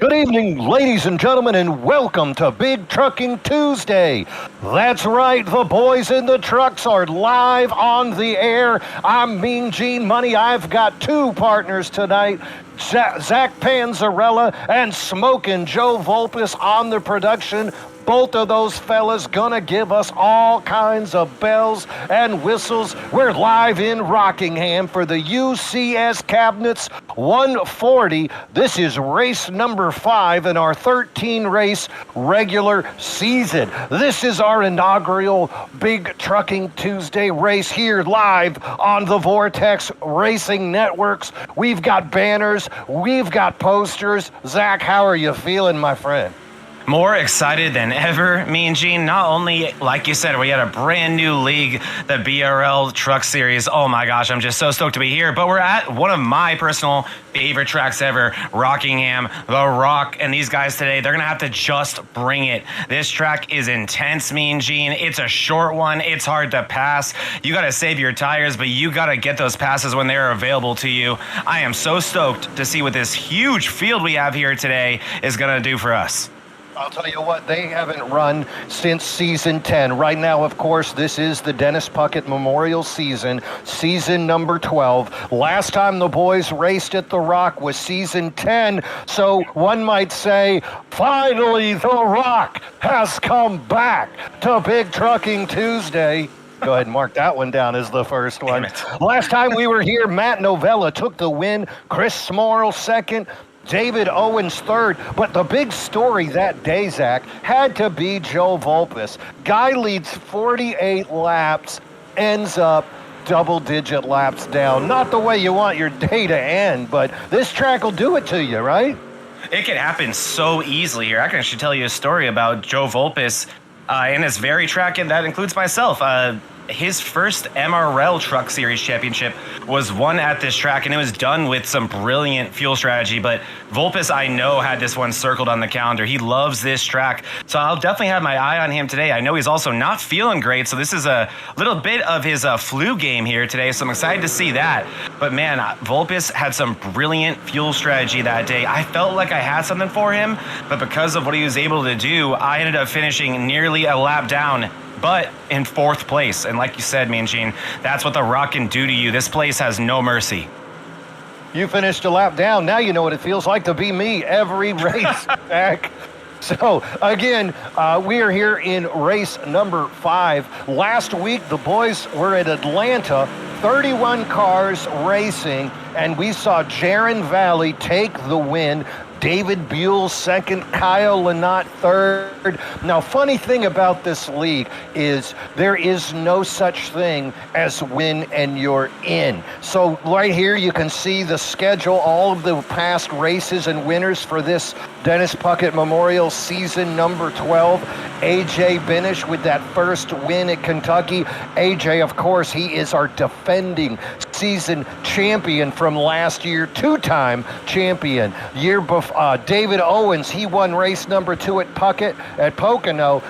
Good evening, ladies and gentlemen, and welcome to Big Trucking Tuesday. That's right, the boys in the trucks are live on the air. I'm Mean Gene Money. I've got two partners tonight, Zach Panzarella and Smokin' Joe Volpis on the production. Both of those fellas gonna give us all kinds of bells and whistles. We're live in Rockingham for the UCS Cabinets 140. This is race number 5 in our 13-race regular season. This is our inaugural Big Trucking Tuesday race here live on the Vortex Racing Networks. We've got banners, we've got posters. Zach, how are you feeling, my friend? More excited than ever, Mean Gene. Not only, like you said, we had a brand new league, the BRL Truck Series. Oh my gosh, I'm just so stoked to be here. But we're at one of my personal favorite tracks ever, Rockingham, The Rock. And these guys today, they're going to have to just bring it. This track is intense, Mean Gene. It's a short one. It's hard to pass. You got to save your tires, but you got to get those passes when they're available to you. I am so stoked to see what this huge field we have here today is going to do for us. I'll tell you what, they haven't run since season 10. Right now, of course, this is the Dennis Puckett Memorial season number 12. Last time the boys raced at The Rock was season 10. So one might say, finally, The Rock has come back to Big Trucking Tuesday. Go ahead and mark that one down as the first one. Last time we were here, Matt Novella took the win, Chris Smorrell second, David Owens third, but the big story that day, Zach, had to be Joe Volpis. Guy leads 48 laps, ends up double-digit laps down. Not the way you want your day to end, but this track will do it to you, right? It can happen so easily here. I can actually tell you a story about Joe Volpis in this very track, and that includes myself. His first MRL Truck Series championship was won at this track, and it was done with some brilliant fuel strategy. But Volpis, I know, had this one circled on the calendar. He loves this track, so I'll definitely have my eye on him today. I know he's also not feeling great, so this is a little bit of his flu game here today, so I'm excited to see that. But man, Volpis had some brilliant fuel strategy that day. I felt like I had something for him, but because of what he was able to do, I ended up finishing nearly a lap down, but in 4th place. And like you said, Mean Gene, that's what The Rock can do to you. This place has no mercy. You finished a lap down. Now you know what it feels like to be me every race back. So, again, we are here in race number 5. Last week, the boys were at Atlanta, 31 cars racing, and we saw Jaron Valley take the win. David Buell second, Kyle Lynott third. Now, funny thing about this league is there is no such thing as win and you're in. So right here you can see the schedule, all of the past races and winners for this Dennis Puckett Memorial season number 12. AJ Benish with that first win at Kentucky. AJ, of course, he is our defending season champion from last year, 2-time champion. Year before, David Owens, he won race number 2 at Puckett at Pocono.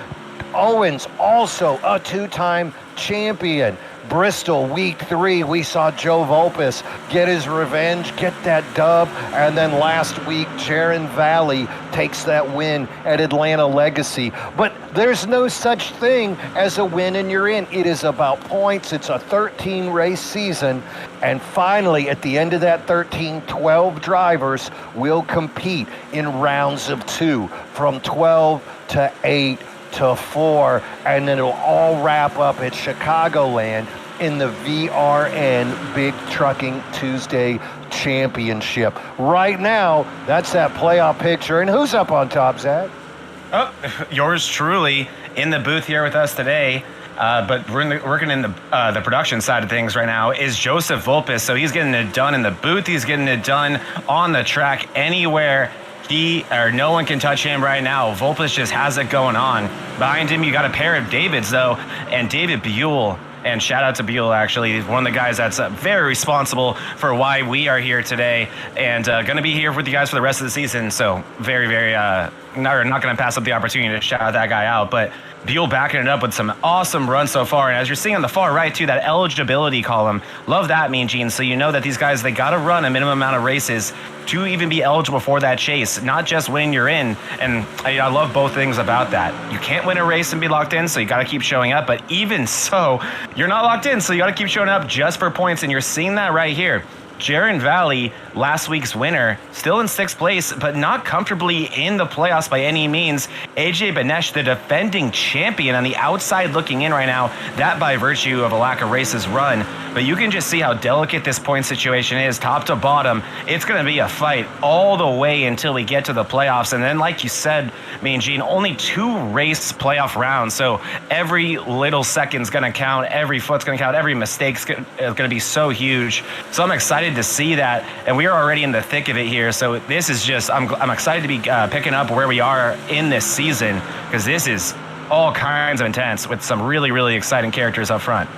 Owens, also a 2-time champion. Bristol, week 3, we saw Joe Volpis get his revenge, get that dub, and then last week, Jaron Valley takes that win at Atlanta Legacy. But there's no such thing as a win and you're in. It is about points. It's a 13-race season, and finally, at the end of that 13, 12 drivers will compete in rounds of 2, from 12 to 8 to 4, and then it'll all wrap up at Chicagoland in the VRN Big Trucking Tuesday Championship. Right now, that's that playoff picture. And who's up on top, Zach? Oh, yours truly in the booth here with us today. But we're working in the production side of things right now is Joseph Volpis. So he's getting it done in the booth. He's getting it done on the track anywhere. No one can touch him right now. Volpis just has it going on. Behind him, you got a pair of Davids, though, and David Buell. And shout out to Buell, actually. He's one of the guys that's very responsible for why we are here today and going to be here with you guys for the rest of the season. So very, very not going to pass up the opportunity to shout that guy out. But Buell backing it up with some awesome runs so far. And as you're seeing on the far right, too, that eligibility column, love that, Mean Gene. So you know that these guys, they got to run a minimum amount of races to even be eligible for that chase, not just when you're in. And I love both things about that. You can't win a race and be locked in, so you got to keep showing up. But even so, you're not locked in, so you got to keep showing up just for points. And you're seeing that right here. Jaron Valley, last week's winner, still in 6th place, but not comfortably in the playoffs by any means. AJ Benesh, the defending champion, on the outside looking in right now, that by virtue of a lack of races run. But you can just see how delicate this point situation is, top to bottom. It's going to be a fight all the way until we get to the playoffs. And then, like you said, me and Gene, only 2 race playoff rounds. So every little second's going to count. Every foot's going to count. Every mistake's going to be so huge. So I'm excited to see that. And we are already in the thick of it here. So this is just, I'm excited to be picking up where we are in this season, because this is all kinds of intense with some really, really exciting characters up front.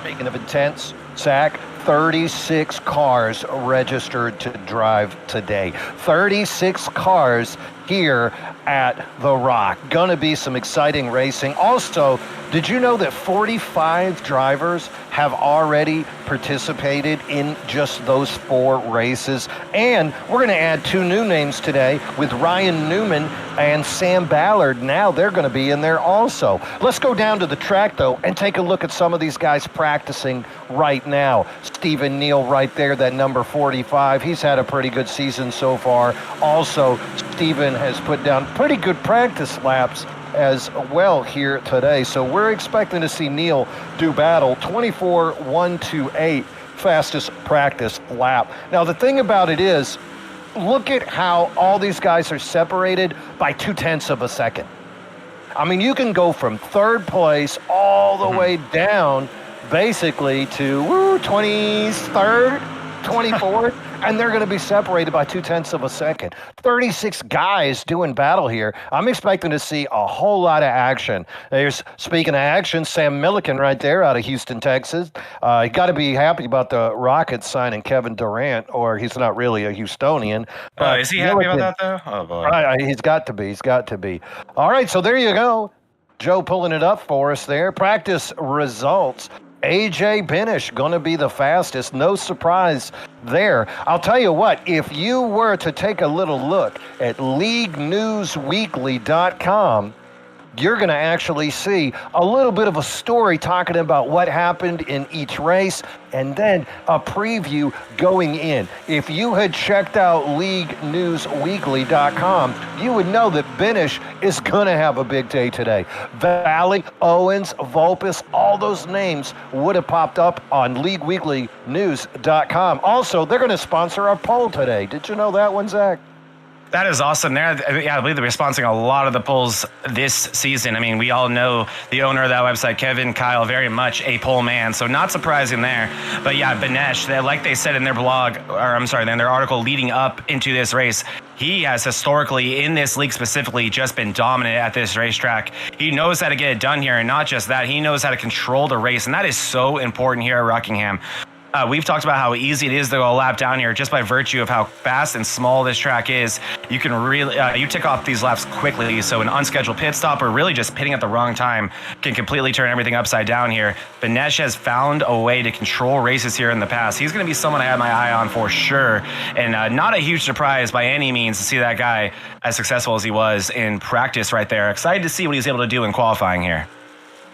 Speaking of intense, Zach, 36 cars registered to drive today. 36 cars here at The Rock. Gonna be some exciting racing. Also, did you know that 45 drivers have already participated in just those 4 races? And we're gonna add 2 new names today with Ryan Newman and Sam Ballard. Now they're gonna be in there also. Let's go down to the track though and take a look at some of these guys practicing right now. Stephen Neal right there, that number 45. He's had a pretty good season so far. Also, Stephen has put down pretty good practice laps as well here today. So we're expecting to see Neal do battle. 24.128 fastest practice lap. Now the thing about it is, look at how all these guys are separated by 0.2 of a second. I mean, you can go from 3rd place all the way down basically to 23rd, 24th, and they're going to be separated by 0.2 of a second. 36 guys doing battle here. I'm expecting to see a whole lot of action. There's, speaking of action, Sam Milliken right there out of Houston, Texas. You got to be happy about the Rockets signing Kevin Durant, or he's not really a Houstonian. But is he happy about that, though? Oh, boy. Right, he's got to be. He's got to be. All right, so there you go. Joe pulling it up for us there. Practice results. AJ Benesh going to be the fastest. No surprise there. I'll tell you what, if you were to take a little look at leaguenewsweekly.com, you're going to actually see a little bit of a story talking about what happened in each race, and then a preview going in. If you had checked out leaguenewsweekly.com, you would know that Benesh is going to have a big day today. Valley, Owens, Vulpes, all those names would have popped up on leagueweeklynews.com. Also, they're going to sponsor our poll today. Did you know that one, Zach? That is awesome. Yeah, I believe they're sponsoring a lot of the polls this season. I mean, we all know the owner of that website, Kevin Kyle, very much a poll man, so not surprising there. But yeah, Benesh, like they said in their blog, or I'm sorry, in their article leading up into this race, he has historically, in this league specifically, just been dominant at this racetrack. He knows how to get it done here, and not just that, he knows how to control the race, and that is so important here at Rockingham. We've talked about how easy it is to go a lap down here just by virtue of how fast and small this track is. You can really, you tick off these laps quickly, so an unscheduled pit stop or really just pitting at the wrong time can completely turn everything upside down here. Benesh has found a way to control races here in the past. He's going to be someone I have my eye on for sure, and not a huge surprise by any means to see that guy as successful as he was in practice right there. Excited to see what he's able to do in qualifying here.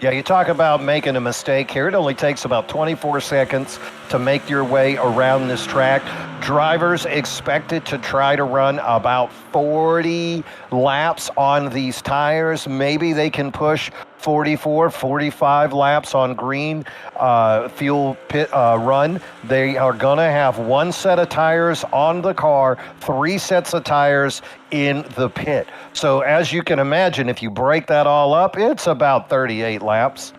Yeah, you talk about making a mistake here. It only takes about 24 seconds to make your way around this track. Drivers expected to try to run about 40 laps on these tires. Maybe they can push 44, 45 laps on green fuel pit run. They are going to have 1 set of tires on the car, 3 sets of tires in the pit. So as you can imagine, if you break that all up, it's about 38 laps.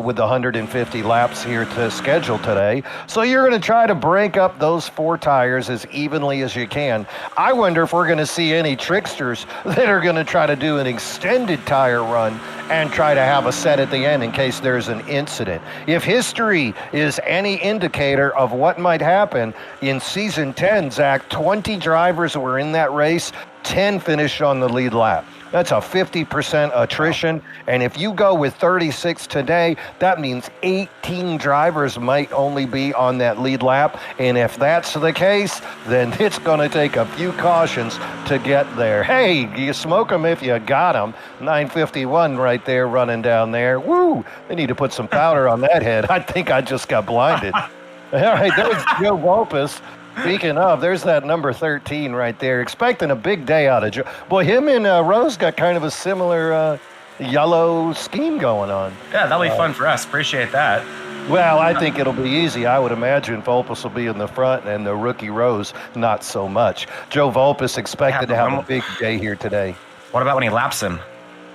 With 150 laps here to schedule today. So you're going to try to break up those 4 tires as evenly as you can. I wonder if we're going to see any tricksters that are going to try to do an extended tire run and try to have a set at the end in case there's an incident. If history is any indicator of what might happen, in season 10, Zach, 20 drivers were in that race. 10 finished on the lead lap. That's a 50% attrition. And if you go with 36 today, that means 18 drivers might only be on that lead lap. And if that's the case, then it's going to take a few cautions to get there. Hey, you smoke them if you got them. 951 right there running down there. Woo! They need to put some powder on that head. I think I just got blinded. All right, there's Joe Volpus. Speaking of, there's that number 13 right there. Expecting a big day out of Joe. Boy, him and Rose got kind of a similar yellow scheme going on. Yeah, that'll be fun for us. Appreciate that. Well, I think it'll be easy. I would imagine Volpus will be in the front and the rookie Rose not so much. Joe Volpus expected to have a big day here today. What about when he laps him?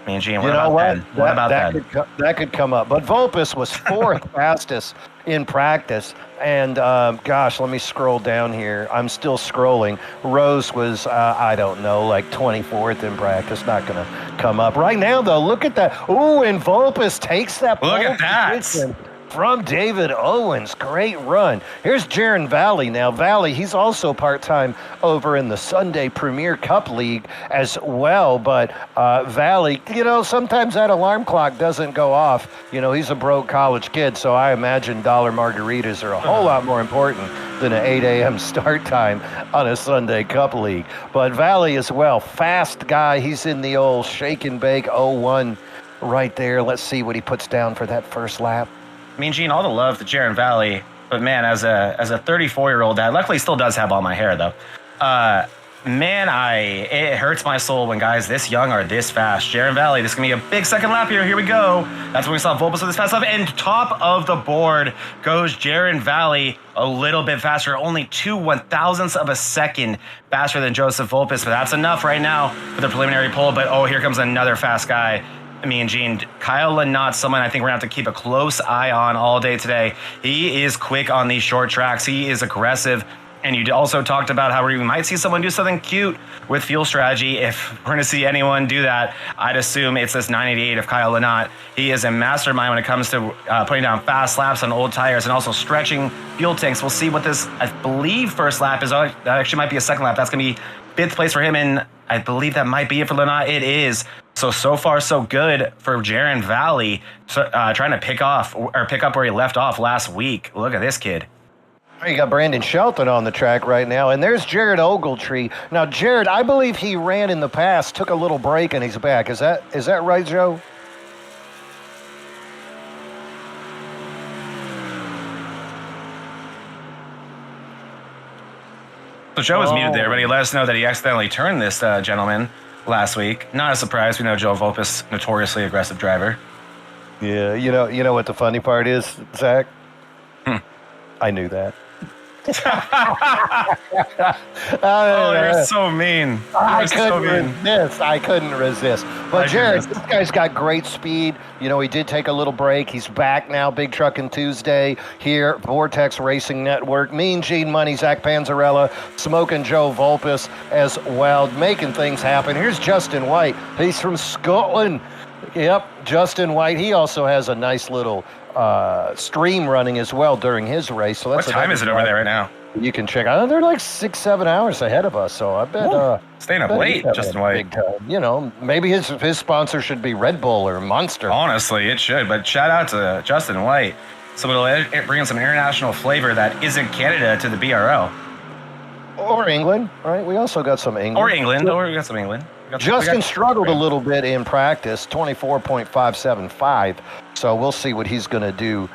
Mean Gene, what about that? What about that? That could come up. But Volpus was fourth fastest in practice. And gosh, let me scroll down here. I'm still scrolling. Rose was, I don't know, like 24th in practice. Not going to come up. Right now, though, look at that. Ooh, and Volpus takes that Look at that. position from David Owens. Great run. Here's Jaron Valley now. Valley, he's also part-time over in the Sunday Premier Cup League as well. But Valley, you know, sometimes that alarm clock doesn't go off. You know, he's a broke college kid, so I imagine dollar margaritas are a whole lot more important than an 8 a.m. start time on a Sunday Cup League. But Valley as well, fast guy. He's in the old shake and bake 01 right there. Let's see what he puts down for that first lap. Mean Gene, all the love to Jaron Valley, but man, as a 34-year-old dad, luckily he still does have all my hair though. It hurts my soul when guys this young are this fast. Jaron Valley, this is gonna be a big second lap here. Here we go. That's when we saw Volpus with this fast lap, and top of the board goes Jaron Valley, a little bit faster, only 2/1000ths of a second faster than Joseph Volpus, but that's enough right now for the preliminary poll. But oh, here comes another fast guy. Me and Gene, Kyle Lynott, someone I think we're going to have to keep a close eye on all day today. He is quick on these short tracks. He is aggressive. And you also talked about how we might see someone do something cute with fuel strategy. If we're going to see anyone do that, I'd assume it's this 988 of Kyle Lynott. He is a mastermind when it comes to putting down fast laps on old tires and also stretching fuel tanks. We'll see what this, I believe, first lap is. That actually might be a second lap. That's going to be fifth place for him, and I believe that might be it for Lynott. It is. So far, so good for Jaron Valley, trying to pick up where he left off last week. Look at this kid. You got Brandon Shelton on the track right now, and there's Jared Ogletree. Now, Jared, I believe he ran in the past, took a little break, and he's back. Is that right, Joe? So Joe was muted there, but he let us know that he accidentally turned this gentleman last week. Not a surprise. We know Joe Volpus, notoriously aggressive driver. Yeah, you know what the funny part is, Zach? I knew that. You're so mean. I couldn't resist. But Jared, this guy's got great speed. You know, he did take a little break. He's back now. Big Truckin' Tuesday here, Vortex Racing Network. Mean Gene Money, Zach Panzarella, Smoking Joe Volpus as well, making things happen. Here's Justin White. He's from Scotland. Yep, Justin White. He also has a nice little stream running as well during his race. So that's what time is it over there right now? You can check out. They're like 6-7 hours ahead of us. So I bet staying up late, Justin White. You know, maybe his sponsor should be Red Bull or Monster. Honestly, it should. But shout out to Justin White. So it'll bring some international flavor that isn't Canada to the BRL. Or England, right? We also got some England. Or we got some England. Justin struggled a little bit in practice, 24.575. So we'll see what he's going to do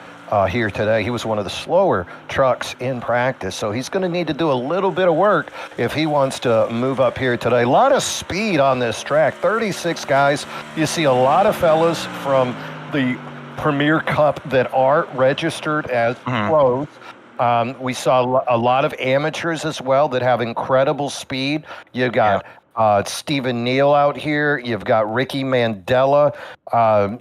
here today. He was one of the slower trucks in practice, so he's going to need to do a little bit of work if he wants to move up here today. A lot of speed on this track, 36 guys. You see a lot of fellas from the Premier Cup that are registered as pros. We saw a lot of amateurs as well that have incredible speed. You got Stephen Neal out here. You've got Ricky Mandela,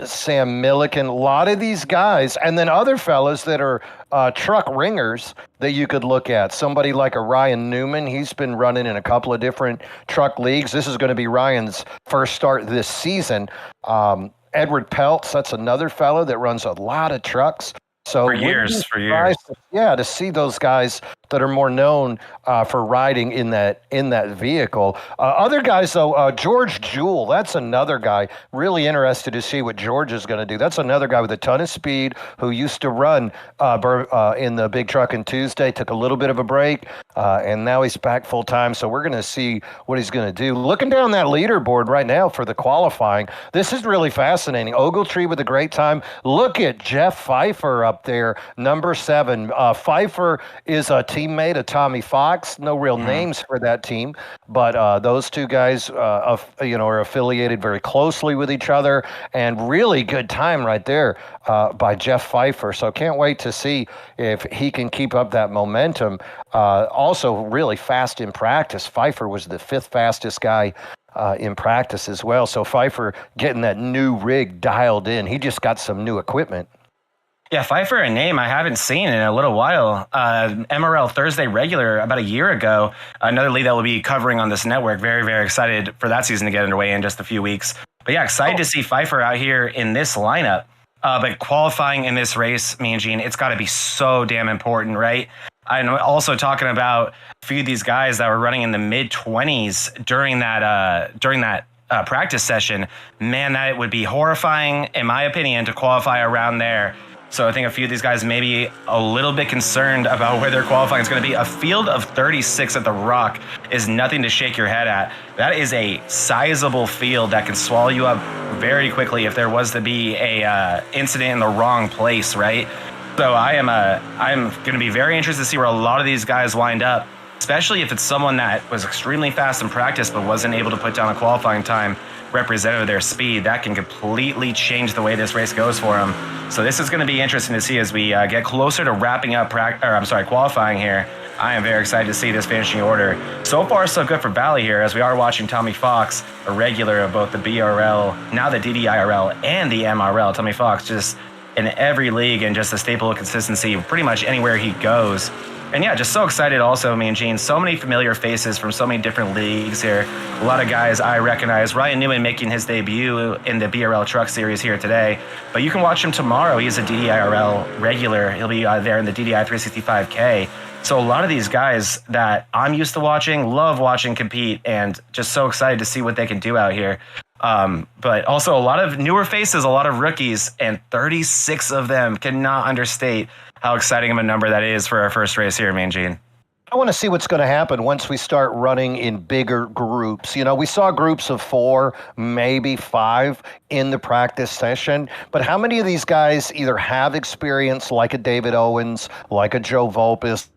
Sam Milliken, a lot of these guys, and then other fellas that are truck ringers that you could look at. Somebody like a Ryan Newman. He's been running in a couple of different truck leagues. This is going to be Ryan's first start this season. Edward Peltz, that's another fella that runs a lot of trucks. So for years. Yeah, to see those guys that are more known for riding in that vehicle. Other guys, though, George Jewell, that's another guy. Really interested to see what George is going to do. That's another guy with a ton of speed who used to run in the Big Truck and Tuesday, took a little bit of a break, and now he's back full time. So we're going to see what he's going to do. Looking down that leaderboard right now for the qualifying, this is really fascinating. Ogletree with a great time. Look at Jeff Pfeiffer up there, number 7. Pfeiffer is a teammate of Tommy Fox. No real names for that team, but those two guys, are affiliated very closely with each other, and really good time right there by Jeff Pfeiffer. So can't wait to see if he can keep up that momentum. Also really fast in practice. Pfeiffer was the 5th fastest guy in practice as well. So Pfeiffer getting that new rig dialed in. He just got some new equipment. Yeah, Pfeiffer, a name I haven't seen in a little while. MRL Thursday regular about a year ago. Another league that we'll be covering on this network. Very, very excited for that season to get underway in just a few weeks. But yeah, excited to see Pfeiffer out here in this lineup. But qualifying in this race, me and Gene, it's got to be so damn important, right? I'm also talking about a few of these guys that were running in the mid-20s during that practice session. Man, that would be horrifying, in my opinion, to qualify around there. So I think a few of these guys may be a little bit concerned about where their qualifying is going to be. A field of 36 at the Rock is nothing to shake your head at. That is a sizable field that can swallow you up very quickly if there was to be a incident in the wrong place, right? So I'm going to be very interested to see where a lot of these guys wind up, especially if it's someone that was extremely fast in practice but wasn't able to put down a qualifying time representative of their speed. That can completely change the way this race goes for them. So this is going to be interesting to see as we get closer to wrapping up qualifying here. I am very excited to see this finishing order. So far, so good for Valley here, as we are watching Tommy Fox, a regular of both the BRL, now the DDIRL, and the MRL. Tommy Fox just in every league and just a staple of consistency pretty much anywhere he goes. And yeah, just so excited also, me and Gene. So many familiar faces from so many different leagues here. A lot of guys I recognize. Ryan Newman making his debut in the BRL Truck Series here today. But you can watch him tomorrow. He's a DDIRL regular. He'll be there in the DDI 365K. So a lot of these guys that I'm used to watching, love watching compete, and just so excited to see what they can do out here. But also a lot of newer faces, a lot of rookies, and 36 of them. Cannot understate how exciting of a number that is for our first race here, man, Gene. I want to see what's going to happen once we start running in bigger groups. You know, we saw groups of 4, maybe 5 in the practice session, but how many of these guys either have experience like a David Owens, like a Joe Volpis,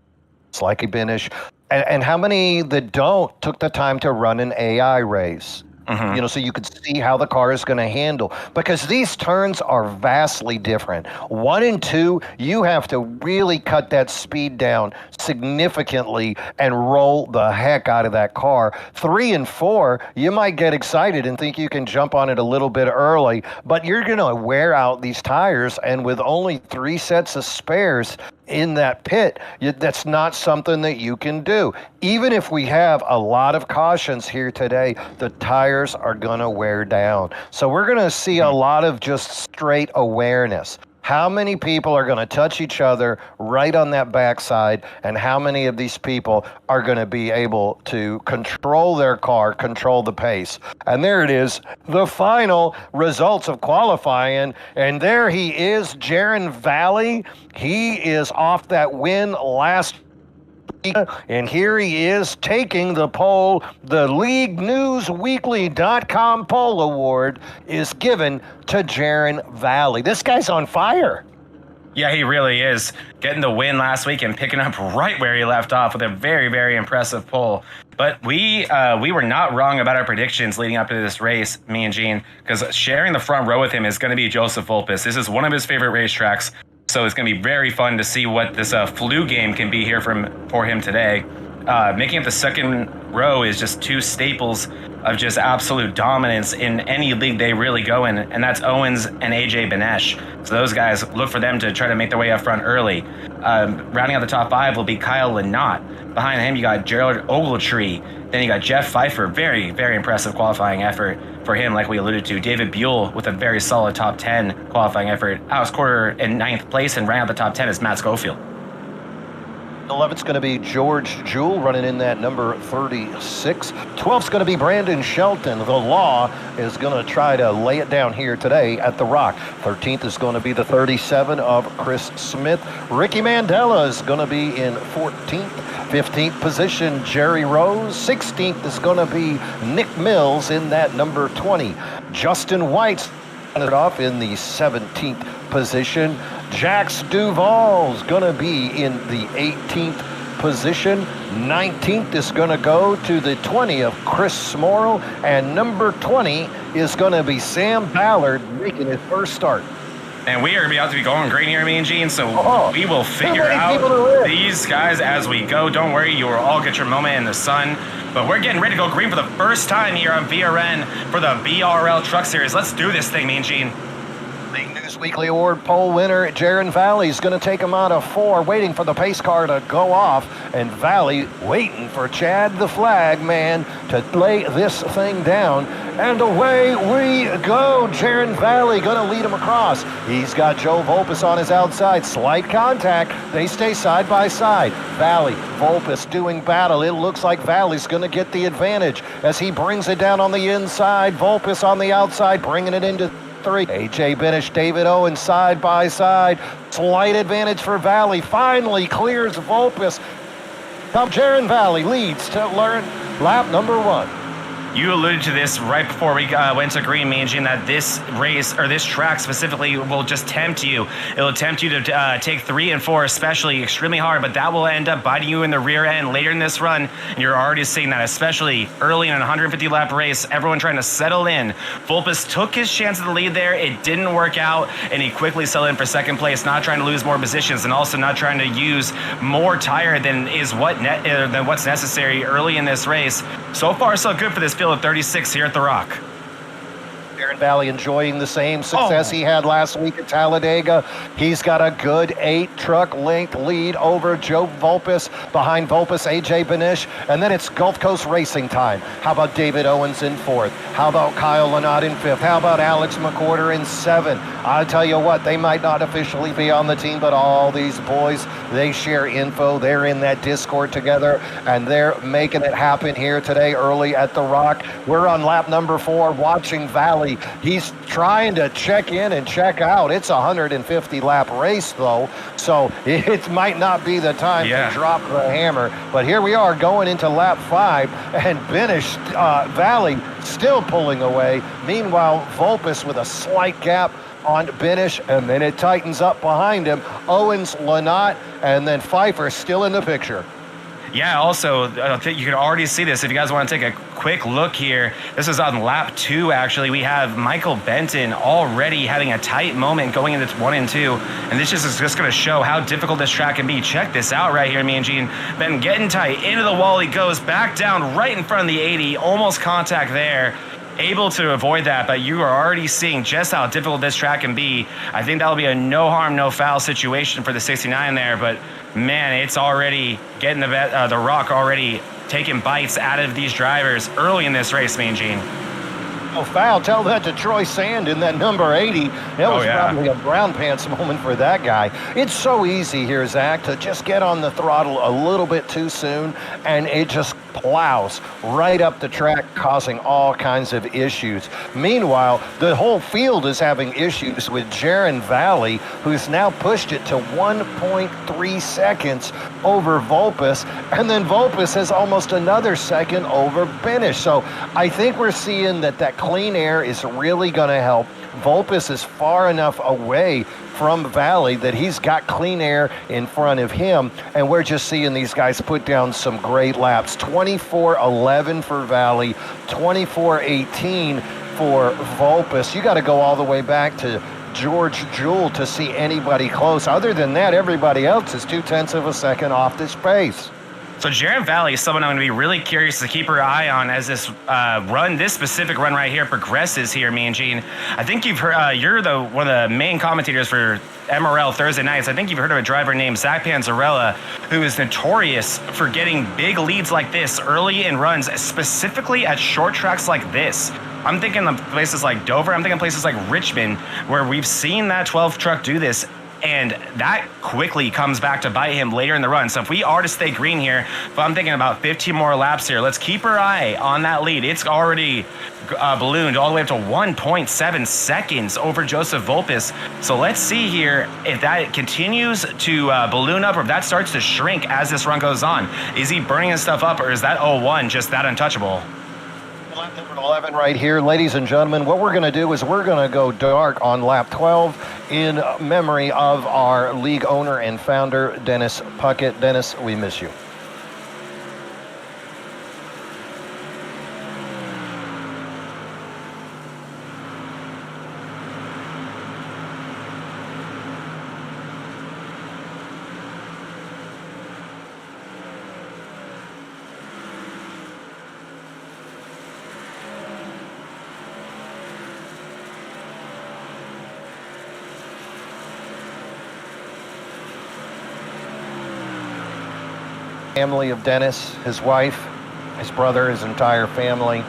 like a Binish, and how many that don't took the time to run an AI race? You know, so you could see how the car is going to handle, because these turns are vastly different. 1 and 2, you have to really cut that speed down significantly and roll the heck out of that car. 3 and 4, you might get excited and think you can jump on it a little bit early, but you're going to wear out these tires, and with only 3 sets of spares in that pit, that's not something that you can do. Even if we have a lot of cautions here today, the tires are going to wear down. So we're going to see a lot of just straight awareness. How many people are going to touch each other right on that backside, and how many of these people are going to be able to control their car, control the pace? And there it is, the final results of qualifying. And there he is, Jaron Valley. He is off that win last week, and here he is taking the pole. The LeagueNewsWeekly.com poll award is given to Jaron Valley. This guy's on fire. Yeah, he really is. Getting the win last week and picking up right where he left off with a very, very impressive pole. But we were not wrong about our predictions leading up to this race, me and Gene, because sharing the front row with him is going to be Joseph Volpis. This is one of his favorite racetracks, so it's going to be very fun to see what this flu game can be here for him today. Making up the second row is just 2 staples of just absolute dominance in any league they really go in, and that's Owens and AJ Benesh. So those guys, look for them to try to make their way up front early. Rounding out the top 5 will be Kyle Lynott. Behind him, you got Gerald Ogletree. Then you got Jeff Pfeiffer. Very, very impressive qualifying effort for him, like we alluded to. David Buell with a very solid top 10 qualifying effort. Alex Quarter in 9th place, and rounding out the top 10 is Matt Schofield. 11th's going to be George Jewell running in that number 36. 12th's going to be Brandon Shelton. The Law is going to try to lay it down here today at the Rock. 13th is going to be the 37 of Chris Smith. Ricky Mandela is going to be in 14th. 15th position, Jerry Rose. 16th is going to be Nick Mills in that number 20. Justin White's off in the 17th position. Jax Duvall's going to be in the 18th position. 19th is going to go to the 20 of Chris Morrill. And number 20 is going to be Sam Ballard making his first start. And we are about to be going green here, me and Gene, so we will figure out these guys as we go. Don't worry, you will all get your moment in the sun. But we're getting ready to go green for the first time here on VRN for the BRL Truck Series. Let's do this thing, me and Gene. The News Weekly Award poll winner, Jaron Valley, is going to take him out of 4, waiting for the pace car to go off. And Valley waiting for Chad the Flag Man to lay this thing down. And away we go. Jaron Valley going to lead him across. He's got Joe Volpes on his outside. Slight contact. They stay side by side. Valley, Volpes doing battle. It looks like Valley's going to get the advantage as he brings it down on the inside. Volpes on the outside, bringing it into 3. AJ Benish, David Owens side by side. Slight advantage for Valley. Finally clears Volpes. Now Jaron Valley leads to learn lap number 1. You alluded to this right before we went to green, me and Gene, that this race, or this track specifically, will just tempt you. It'll tempt you to take 3 and 4 especially extremely hard, but that will end up biting you in the rear end later in this run. And you're already seeing that, especially early in a 150-lap race, everyone trying to settle in. Volpes took his chance at the lead there. It didn't work out, and he quickly settled in for second place, not trying to lose more positions and also not trying to use more tire than what's necessary early in this race. So far, so good for this field of 36 here at the Rock. Jaron Valley enjoying the same success he had last week at Talladega. He's got a good 8 truck length lead over Joe Volpes. Behind Volpes, AJ Benish. And then it's Gulf Coast racing time. How about David Owens in 4th? How about Kyle Lynott in 5th? How about Alex McWhorter in 7th? I'll tell you what, they might not officially be on the team, but all these boys, they share info. They're in that Discord together, and they're making it happen here today early at the Rock. We're on lap number 4 watching Valley. He's trying to check in and check out. It's a 150-lap race, though, so it might not be the time to drop the hammer. But here we are going into lap 5, and Benish Valley still pulling away. Meanwhile, Volpes with a slight gap on Benish, and then it tightens up behind him. Owens, Lynott, and then Pfeiffer still in the picture. Yeah, also, you can already see this if you guys want to take a quick look here. This is on lap 2, actually. We have Michael Benton already having a tight moment going into 1 and 2. And this is just going to show how difficult this track can be. Check this out right here, me and Gene. Benton getting tight. Into the wall he goes. Back down right in front of the 80. Almost contact there. Able to avoid that, but you are already seeing just how difficult this track can be. I think that'll be a no harm, no foul situation for the 69 there, but man, it's already getting the Rock already taking bites out of these drivers early in this race, me and Gene. Oh, foul. Tell that to Troy Sand in that number 80. That was probably a brown pants moment for that guy. It's so easy here, Zach, to just get on the throttle a little bit too soon, and it just plows right up the track, causing all kinds of issues. Meanwhile, the whole field is having issues with Jaron Valley, who's now pushed it to 1.3 seconds over Volpes, and then Volpes has almost another second over Benish. So I think we're seeing that clean air is really going to help. Volpes is far enough away from Valley that he's got clean air in front of him, and we're just seeing these guys put down some great laps. 24:11 for Valley, 24:18 for Volpes. You got to go all the way back to George Jewell to see anybody close. Other than that, everybody else is 0.2 of a second off this pace. So Jaron Valley is someone I'm going to be really curious to keep our eye on as this this specific run right here progresses here, me and Gene. I think you've heard, you're one of the main commentators for MRL Thursday nights. I think you've heard of a driver named Zach Panzarella, who is notorious for getting big leads like this early in runs, specifically at short tracks like this. I'm thinking of places like Dover. I'm thinking places like Richmond, where we've seen that 12 truck do this And that quickly comes back to bite him later in the run. So if we are to stay green here, if I'm thinking about 15 more laps here, let's keep our eye on that lead. It's already ballooned all the way up to 1.7 seconds over Joseph Volpes. So let's see here if that continues to balloon up or if that starts to shrink as this run goes on. Is he burning his stuff up, or is that 01 just that untouchable? Lap number 11 right here. Ladies and gentlemen, what we're going to do is we're going to go dark on lap 12 in memory of our league owner and founder, Dennis Puckett. Dennis, we miss you. Family of Dennis, his wife, his brother, his entire family.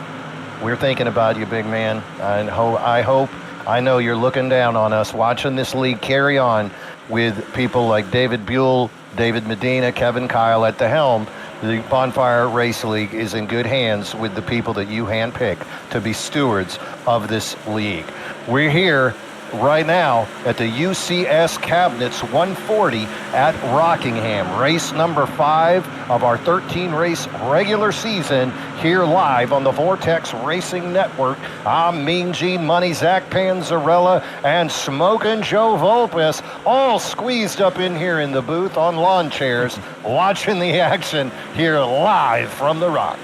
We're thinking about you, big man. I know you're looking down on us, watching this league carry on with people like David Buell, David Medina, Kevin Kyle at the helm. The Bonfire Race League is in good hands with the people that you handpick to be stewards of this league. We're here right now at the UCS Cabinets 140 at Rockingham. Race number 5 of our 13-race regular season here live on the Vortex Racing Network. I'm Mean Gene Money, Zach Panzarella, and Smokin' Joe Volpes, all squeezed up in here in the booth on lawn chairs, watching the action here live from the Rock.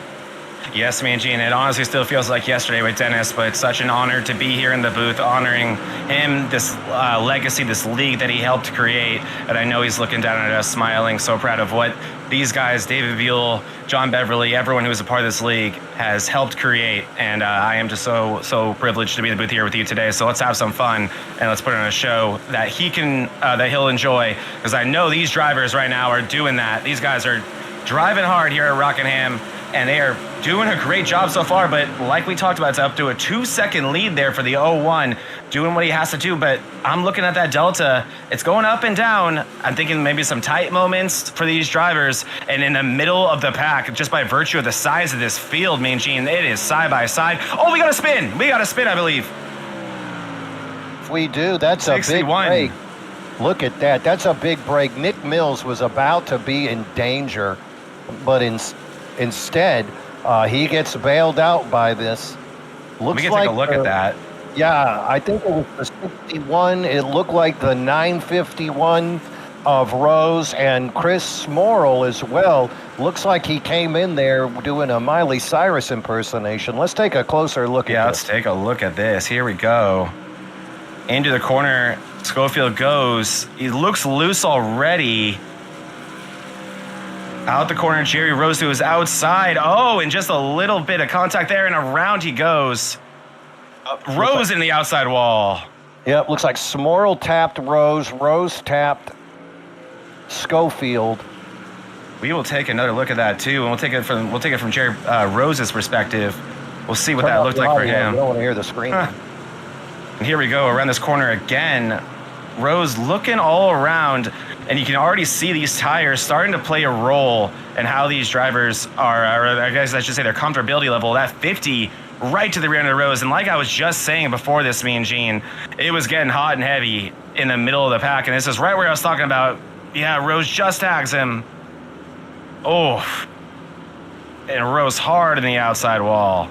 Yes, Mean Gene, it honestly still feels like yesterday with Dennis, but it's such an honor to be here in the booth, honoring him, this legacy, this league that he helped create. And I know he's looking down at us, smiling, so proud of what these guys, David Buell, John Beverly, everyone who was a part of this league has helped create. And I am just so privileged to be in the booth here with you today. So let's have some fun and let's put on a show that he'll enjoy, because I know these drivers right now are doing that. These guys are driving hard here at Rockingham, and they are doing a great job so far, but like we talked about, it's up to a 2-second lead there for the 01, doing what he has to do. But I'm looking at that delta. It's going up and down. I'm thinking maybe some tight moments for these drivers, and in the middle of the pack, just by virtue of the size of this field, Mean Gene, it is side by side. Oh, we got a spin, I believe. If we do, that's 61. A big break. Look at that. That's a big break. Nick Mills was about to be in danger, but instead, he gets bailed out by this. Looks like take a look at that. Yeah, I think it was the 61. It looked like the 951 of Rose and Chris Smorrell as well. Looks like he came in there doing a Miley Cyrus impersonation. Let's take a closer look at this. Yeah, let's take a look at this. Here we go. Into the corner, Schofield goes. He looks loose already. Out the corner, Jerry Rose, who is outside. Oh, and just a little bit of contact there, and around he goes. Rose in the outside wall. Yep, looks like Smorrell tapped Rose. Rose tapped Schofield. We will take another look at that too, and we'll take it from Jerry Rose's perspective. We'll see what that looked like for him. I don't want to hear the scream. And here we go around this corner again. Rose looking all around, and you can already see these tires starting to play a role in how these drivers are, or I guess I should say their comfortability level. That 50 right to the rear end of the Rose. And like I was just saying before this, Mean Gene, it was getting hot and heavy in the middle of the pack. And this is right where I was talking about. Yeah, Rose just tags him. Oh, and Rose hard in the outside wall.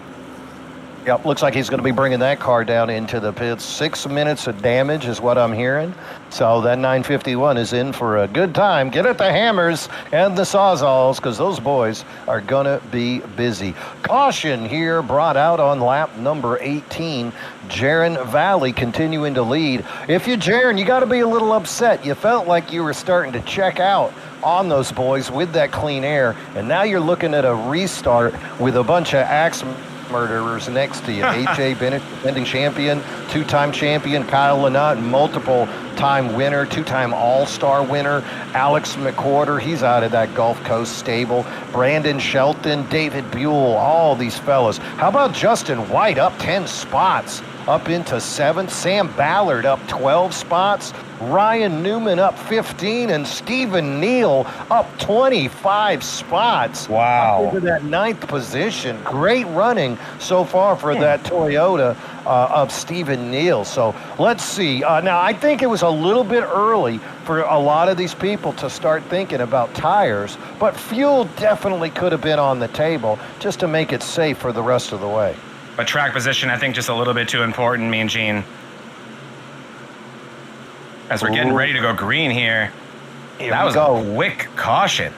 Yep, looks like he's going to be bringing that car down into the pits. 6 minutes of damage is what I'm hearing. So that 951 is in for a good time. Get at the hammers and the sawzalls, because those boys are going to be busy. Caution here brought out on lap number 18. Jaron Valley continuing to lead. If you're Jaron, you got to be a little upset. You felt like you were starting to check out on those boys with that clean air, and now you're looking at a restart with a bunch of axe murderers next to you. AJ Bennett, defending champion, two-time champion. Kyle Lynott, multiple-time winner, two-time all-star winner. Alex McWhorter, he's out of that Gulf Coast stable. Brandon Shelton, David Buell, all these fellas. How about Justin White, up 10 spots up into 7th. Sam Ballard up 12 spots. Ryan Newman up 15, and Stephen Neal up 25 spots. Wow. Up into that 9th position. Great running so far for that Toyota of Stephen Neal. So let's see. Now, I think it was a little bit early for a lot of these people to start thinking about tires, but fuel definitely could have been on the table just to make it safe for the rest of the way. But track position, I think, just a little bit too important, Mean Gene. As we're getting ready to go green here. That was a quick caution.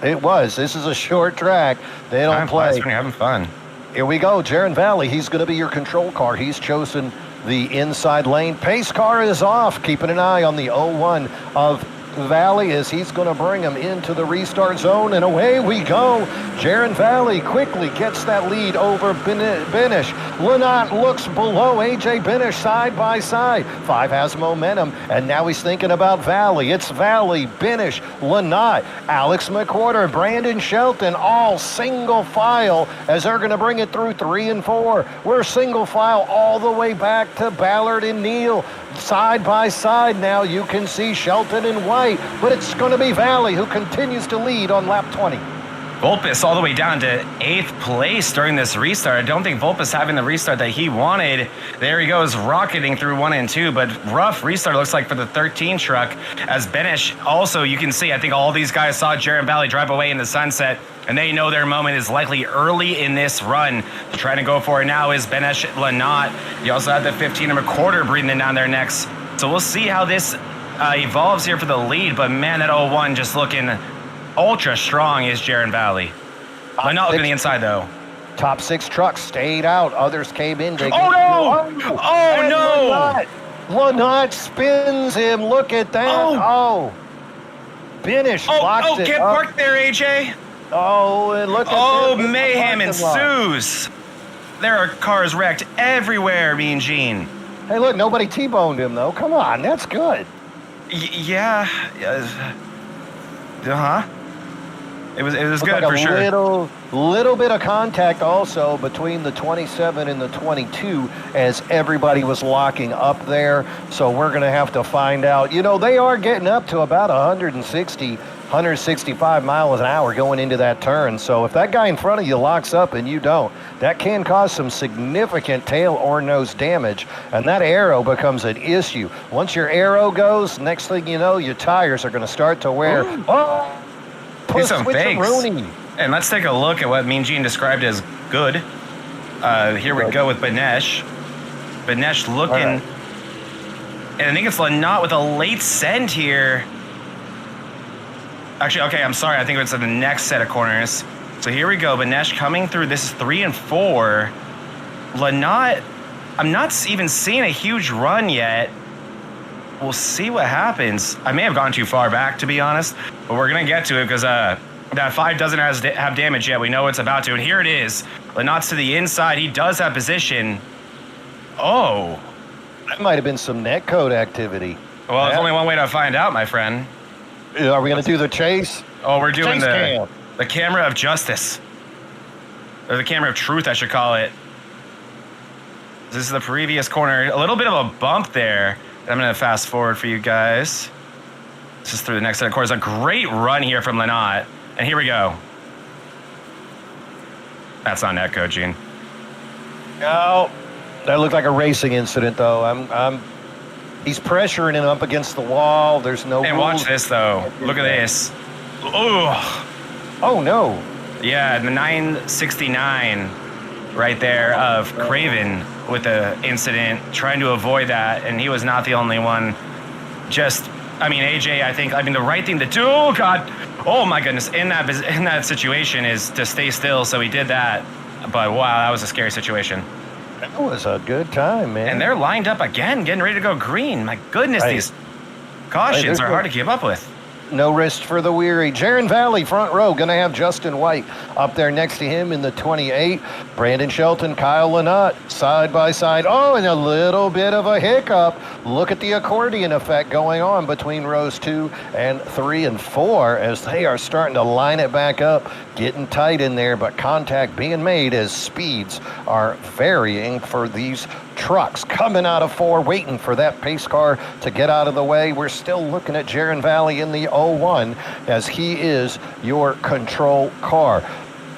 It was. This is a short track. They don't play. When you're having fun. Here we go. Jaron Valley, he's going to be your control car. He's chosen the inside lane. Pace car is off. Keeping an eye on the 01 of Valley as he's going to bring him into the restart zone, and away we go. Jaron Valley quickly gets that lead over Benish. Lynott looks below AJ Benish side by side. 5 has momentum, and now he's thinking about Valley. It's Valley, Benish, Lynott, Alex McWhorter, Brandon Shelton, all single file as they're going to bring it through 3 and 4. We're single file all the way back to Ballard and Neal. Side by side now, you can see Shelton and White, but it's going to be Valley who continues to lead on lap 20. Volpes all the way down to 8th place during this restart. I don't think Volpes having the restart that he wanted. There he goes, rocketing through 1 and 2, but rough restart looks like for the 13 truck. As Benish also, you can see, I think all these guys saw Jaron Valley drive away in the sunset, and they know their moment is likely early in this run. Trying to go for it now is Benish Lynott. You also have the 15 and McWhorter breathing down their necks. So we'll see how this evolves here for the lead, but man, that 01 just looking ultra strong is Jaron Valley. Lynott looking the inside though. Top 6 trucks stayed out. Others came in. Oh no! Oh no! Lynott spins him. Look at that. Oh. Benish locked it get up. parked there, AJ. Oh, and look at this. Mayhem ensues. There are cars wrecked everywhere, Mean Gene. Hey, look, nobody T-boned him, though. Come on, that's good. Yeah. It was good like for sure. Little bit of contact also between the 27 and the 22 as everybody was locking up there. So we're going to have to find out. You know, they are getting up to about 165 miles an hour going into that turn. So if that guy in front of you locks up and you don't, that can cause some significant tail or nose damage. And that aero becomes an issue. Once your aero goes, next thing you know, your tires are going to start to wear. Some fakes. And let's take a look at what Mean Gene described as good. Here we go with Benish. Benish looking. Right. And I think it's Lynott with a late send here. Actually, okay, I'm sorry. I think it's in the next set of corners. So here we go. Benish coming through. This is 3 and 4. Lynott, I'm not even seeing a huge run yet. We'll see what happens. I may have gone too far back, to be honest, but we're going to get to it because that 5 doesn't have damage yet. We know it's about to, and here it is. Lynott's to the inside. He does have position. Oh. That might have been some netcode activity. Well, there's only one way to find out, my friend. Are we going to do the chase? Oh, we're doing the camera of justice. Or the camera of truth, I should call it. This is the previous corner. A little bit of a bump there. I'm going to fast forward for you guys. This is through the next set of corners. A great run here from Lynott. And here we go. That's not netcode, Gene. No. That looked like a racing incident, though. He's pressuring him up against the wall. There's no And rules. watch this, though. Look at this. Ugh. Oh, no. Yeah, the 969 right there of Craven with the incident, trying to avoid that, and he was not the only one. AJ, the right thing to do, oh, God. Oh, my goodness. In that situation is to stay still, so he did that. But, wow, that was a scary situation. That was a good time, man. And they're lined up again, getting ready to go green. My goodness, these cautions are hard to keep up with. No rest for the weary. Jaron Valley, front row, going to have Justin White Up there next to him in the 28, Brandon Shelton, Kyle Lynott, side by side. Oh, and a little bit of a hiccup. Look at the accordion effect going on between rows 2 and 3 and 4 as they are starting to line it back up, getting tight in there, but contact being made as speeds are varying for these trucks. Coming out of 4, waiting for that pace car to get out of the way. We're still looking at Jaron Valley in the 01 as he is your control car.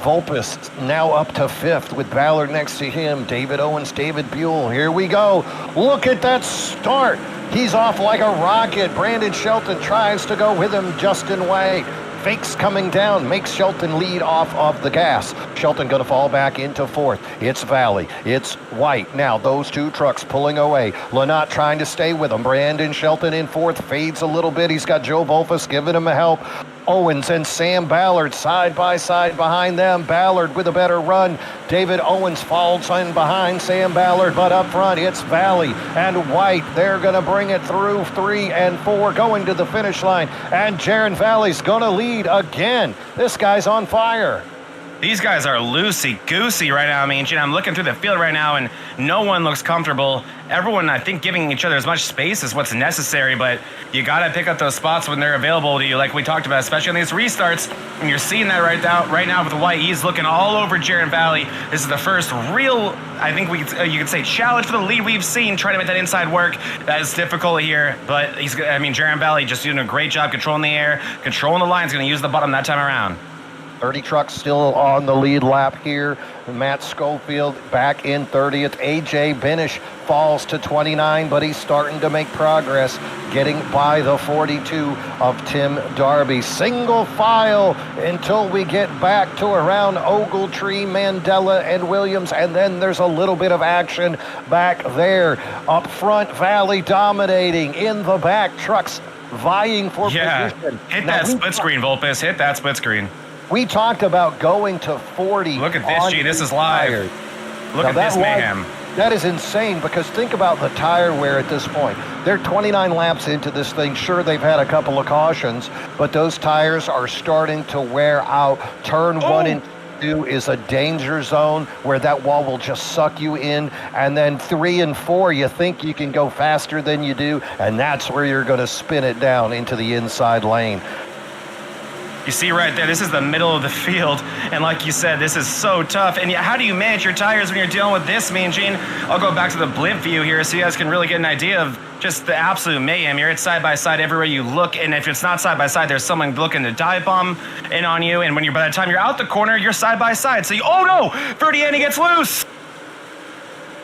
Vulpes now up to 5th with Ballard next to him. David Owens, David Buell. Here we go. Look at that start. He's off like a rocket. Brandon Shelton tries to go with him. Justin Way fakes coming down, makes Shelton lead off of the gas. Shelton going to fall back into 4th. It's Valley. It's White. Now those two trucks pulling away. Lynott trying to stay with him. Brandon Shelton in 4th. Fades a little bit. He's got Joe Volfus giving him a help. Owens and Sam Ballard side by side behind them. Ballard with a better run. David Owens falls in behind Sam Ballard, but up front it's Valley and White. They're going to bring it through 3 and 4 going to the finish line. And Jaron Valley's going to lead again. This guy's on fire. These guys are loosey-goosey right now. I mean, I'm looking through the field right now, and no one looks comfortable. Everyone, I think, giving each other as much space is what's necessary, but you got to pick up those spots when they're available to you, like we talked about, especially on these restarts. And you're seeing that right now with White. He's looking all over Jaron Valley. This is the first real, I think you could say, challenge for the lead we've seen, trying to make that inside work. That is difficult here, but Jaron Valley just doing a great job controlling the air, controlling the lines, going to use the bottom that time around. 30 trucks still on the lead lap here. Matt Schofield back in 30th. AJ Benish falls to 29, but he's starting to make progress, getting by the 42 of Tim Darby. Single file until we get back to around Ogletree, Mandela, and Williams, and then there's a little bit of action back there. Up front, Valley dominating. In the back, trucks vying for position. Hit that split screen, Vulpes. Hit that split screen. We talked about going to 40. Look at this, G. This is live. Look at this mayhem. That is insane because think about the tire wear at this point. They're 29 laps into this thing. Sure, they've had a couple of cautions, but those tires are starting to wear out. Turn 1 and 2 is a danger zone where that wall will just suck you in. And then 3 and 4, you think you can go faster than you do, and that's where you're going to spin it down into the inside lane. You see right there, this is the middle of the field, and like you said, this is so tough. And how do you manage your tires when you're dealing with this, Mean Gene? I'll go back to the blimp view here so you guys can really get an idea of just the absolute mayhem. You're at side by side everywhere you look, and if it's not side by side, there's someone looking to dive bomb in on you. And by the time you're out the corner, you're side by side. So oh no, Ferdiani gets loose.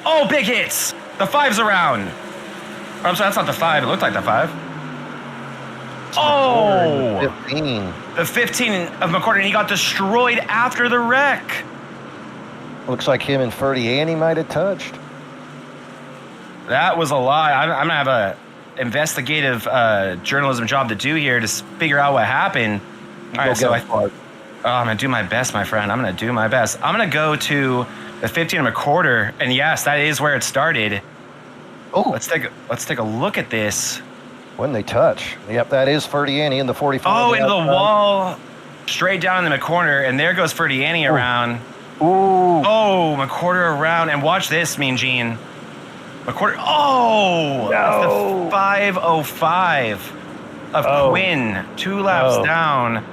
Oh, big hits. The 5's around. Oh, I'm sorry, that's not the 5. It looked like the 5. Oh, 15. The 15 of McCordon, he got destroyed after the wreck. Looks like him and Ferdiani might have touched. That was a lot. I'm going to have a investigative journalism job to do here to figure out what happened. All right, so I'm going to do my best, my friend. I'm going to do my best. I'm going to go to the 15 of McCorder, and yes, that is where it started. Oh, let's take a look at this. When they touch. Yep, that is Ferdiani in the 44. Oh, into the wall, straight down in the corner, and there goes Ferdiani around. Ooh. Oh, McCorder around, and watch this, Mean Gene. McCorder, no. The 505 of Quinn, 2 laps down,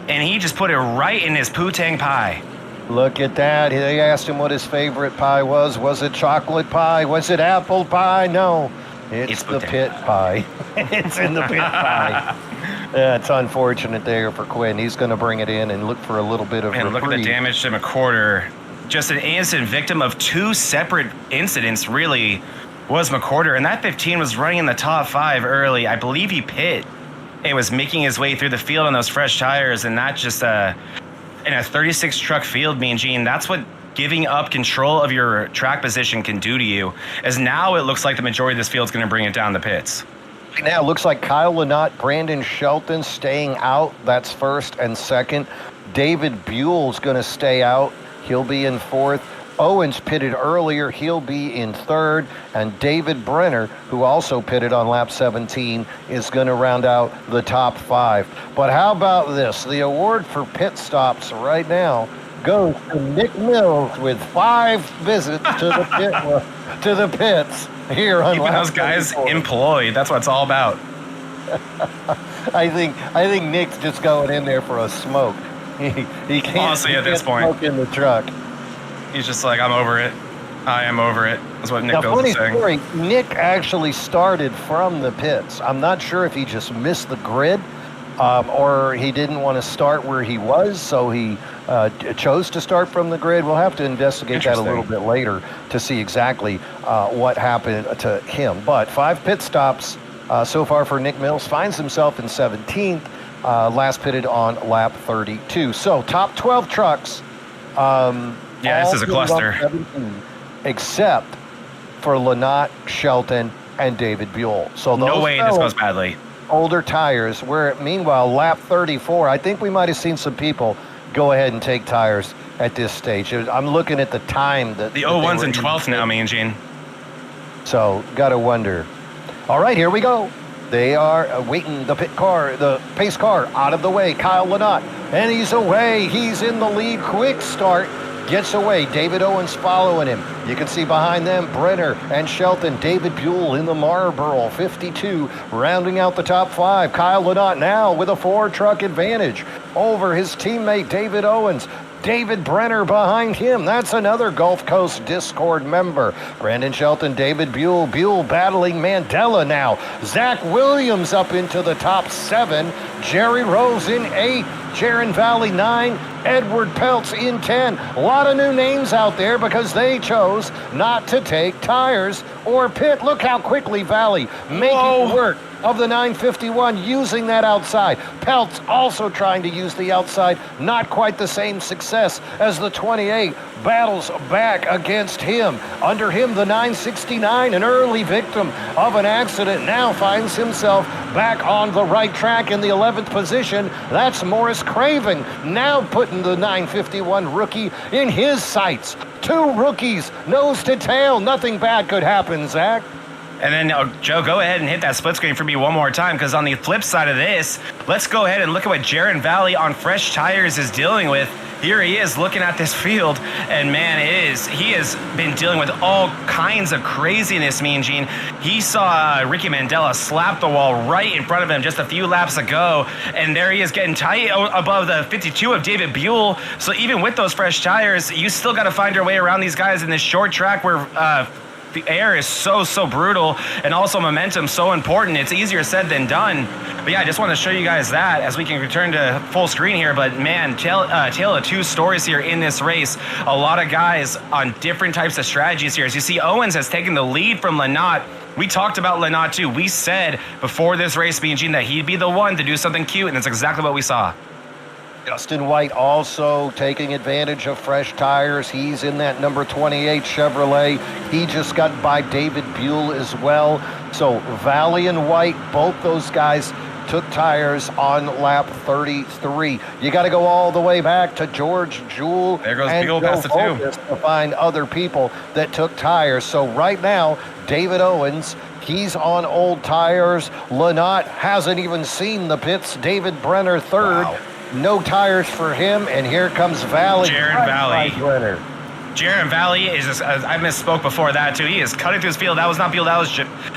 and he just put it right in his poo-tang pie. Look at that. They asked him what his favorite pie was. Was it chocolate pie? Was it apple pie? No. It's the pit pie. It's in the pit pie. It's unfortunate there for Quinn. He's going to bring it in and look for a little bit of reprieve. Look at the damage to McCorder. Just an innocent victim of 2 separate incidents, really, was McCorder. And that 15 was running in the top 5 early. I believe he pit and was making his way through the field on those fresh tires. And that just, in a 36 truck field, Mean Gene, that's what giving up control of your track position can do to you, as now it looks like the majority of this field is going to bring it down the pits. Now it looks like Kyle Lynott, Brandon Shelton staying out. That's first and second. David Buell's going to stay out. He'll be in 4th. Owens pitted earlier. He'll be in third. And David Brenner, who also pitted on lap 17, is going to round out the top 5. But how about this? The award for pit stops right now goes to Nick Mills with 5 visits to the pits here on keeping those guys 34. employed. That's what it's all about. I think Nick's just going in there for a smoke. He can't, Honestly, at this point, smoke in the truck. He's just like, I'm over it. I am over it. That's what Nick Now, Bills funny is saying. story, Nick actually started from the pits. I'm not sure if he just missed the grid or he didn't want to start where he was, so he chose to start from the grid. We'll have to investigate that a little bit later to see exactly what happened to him. But 5 pit stops so far for Nick Mills, finds himself in 17th, last pitted on lap 32. So top 12 trucks. Yeah, this is a cluster. 17, except for Lynott, Shelton, and David Buell. So those No way this goes badly. older tires, where meanwhile, lap 34, I think we might have seen some people go ahead and take tires at this stage. I'm looking at the time that The 01's in 12th now, me and Gene. So, gotta wonder. All right, here we go. They are waiting the pace car out of the way. Kyle Lynott, and he's away. He's in the lead. Quick start. Gets away. David Owens following him. You can see behind them Brenner and Shelton. David Buell in the Marlboro 52, rounding out the top 5. Kyle Lynott now with a 4-truck advantage over his teammate David Owens. David Brenner behind him. That's another Gulf Coast Discord member. Brandon Shelton, David Buell. Buell battling Mandela now. Zach Williams up into the top 7. Jerry Rose in 8. Jaron Valley 9. Edward Peltz in 10. A lot of new names out there because they chose not to take tires or pit. Look how quickly Valley making work of the 951, using that outside. Peltz also trying to use the outside. Not quite the same success as the 28. Battles back against him. Under him, the 969, an early victim of an accident, now finds himself back on the right track in the 11th position. That's Morris Craven, now putting the 951 rookie in his sights. 2 rookies, nose to tail. Nothing bad could happen, Zach. And then, Joe, go ahead and hit that split screen for me one more time, because on the flip side of this, let's go ahead and look at what Jaron Valley on fresh tires is dealing with. Here he is looking at this field, and man, he has been dealing with all kinds of craziness, me and Gene. He saw Ricky Mandela slap the wall right in front of him just a few laps ago, and there he is getting tight above the 52 of David Buell. So even with those fresh tires, you still got to find your way around these guys in this short track where the air is so brutal, and also momentum so important. It's easier said than done. But yeah, I just want to show you guys that as we can return to full screen here. But man, tale of 2 stories here in this race. A lot of guys on different types of strategies here. As you see, Owens has taken the lead from Lynott. We talked about Lynott too. We said before this race, me and Gene, that he'd be the one to do something cute, and that's exactly what we saw. Justin White also taking advantage of fresh tires. He's in that number 28 Chevrolet. He just got by David Buell as well. So Valley and White, both those guys took tires on lap 33. You got to go all the way back to George Jewell There goes and Buell past the 2 to find other people that took tires. So right now, David Owens, he's on old tires. Lynott hasn't even seen the pits. David Brenner third. Wow. No tires for him, and here comes Valley. Jaron Valley. Jaron Valley is just, I misspoke before that too. He is cutting through his field. That was not Buell, that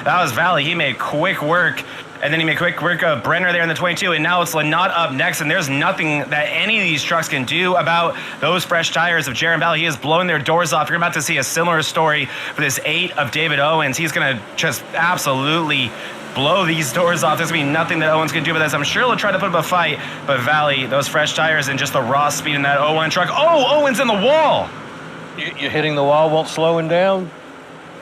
was Valley. He made quick work, and then he made quick work of Brenner there in the 22, and now it's Lynott up next, and there's nothing that any of these trucks can do about those fresh tires of Jaron Valley. He is blowing their doors off. You're about to see a similar story for this 8 of David Owens. He's going to just absolutely blow these doors off. There's going to be nothing that Owens can do with this. I'm sure he'll try to put up a fight, but Valley, those fresh tires and just the raw speed in that 01 truck. Oh, Owens in the wall. You hitting the wall won't slow him down?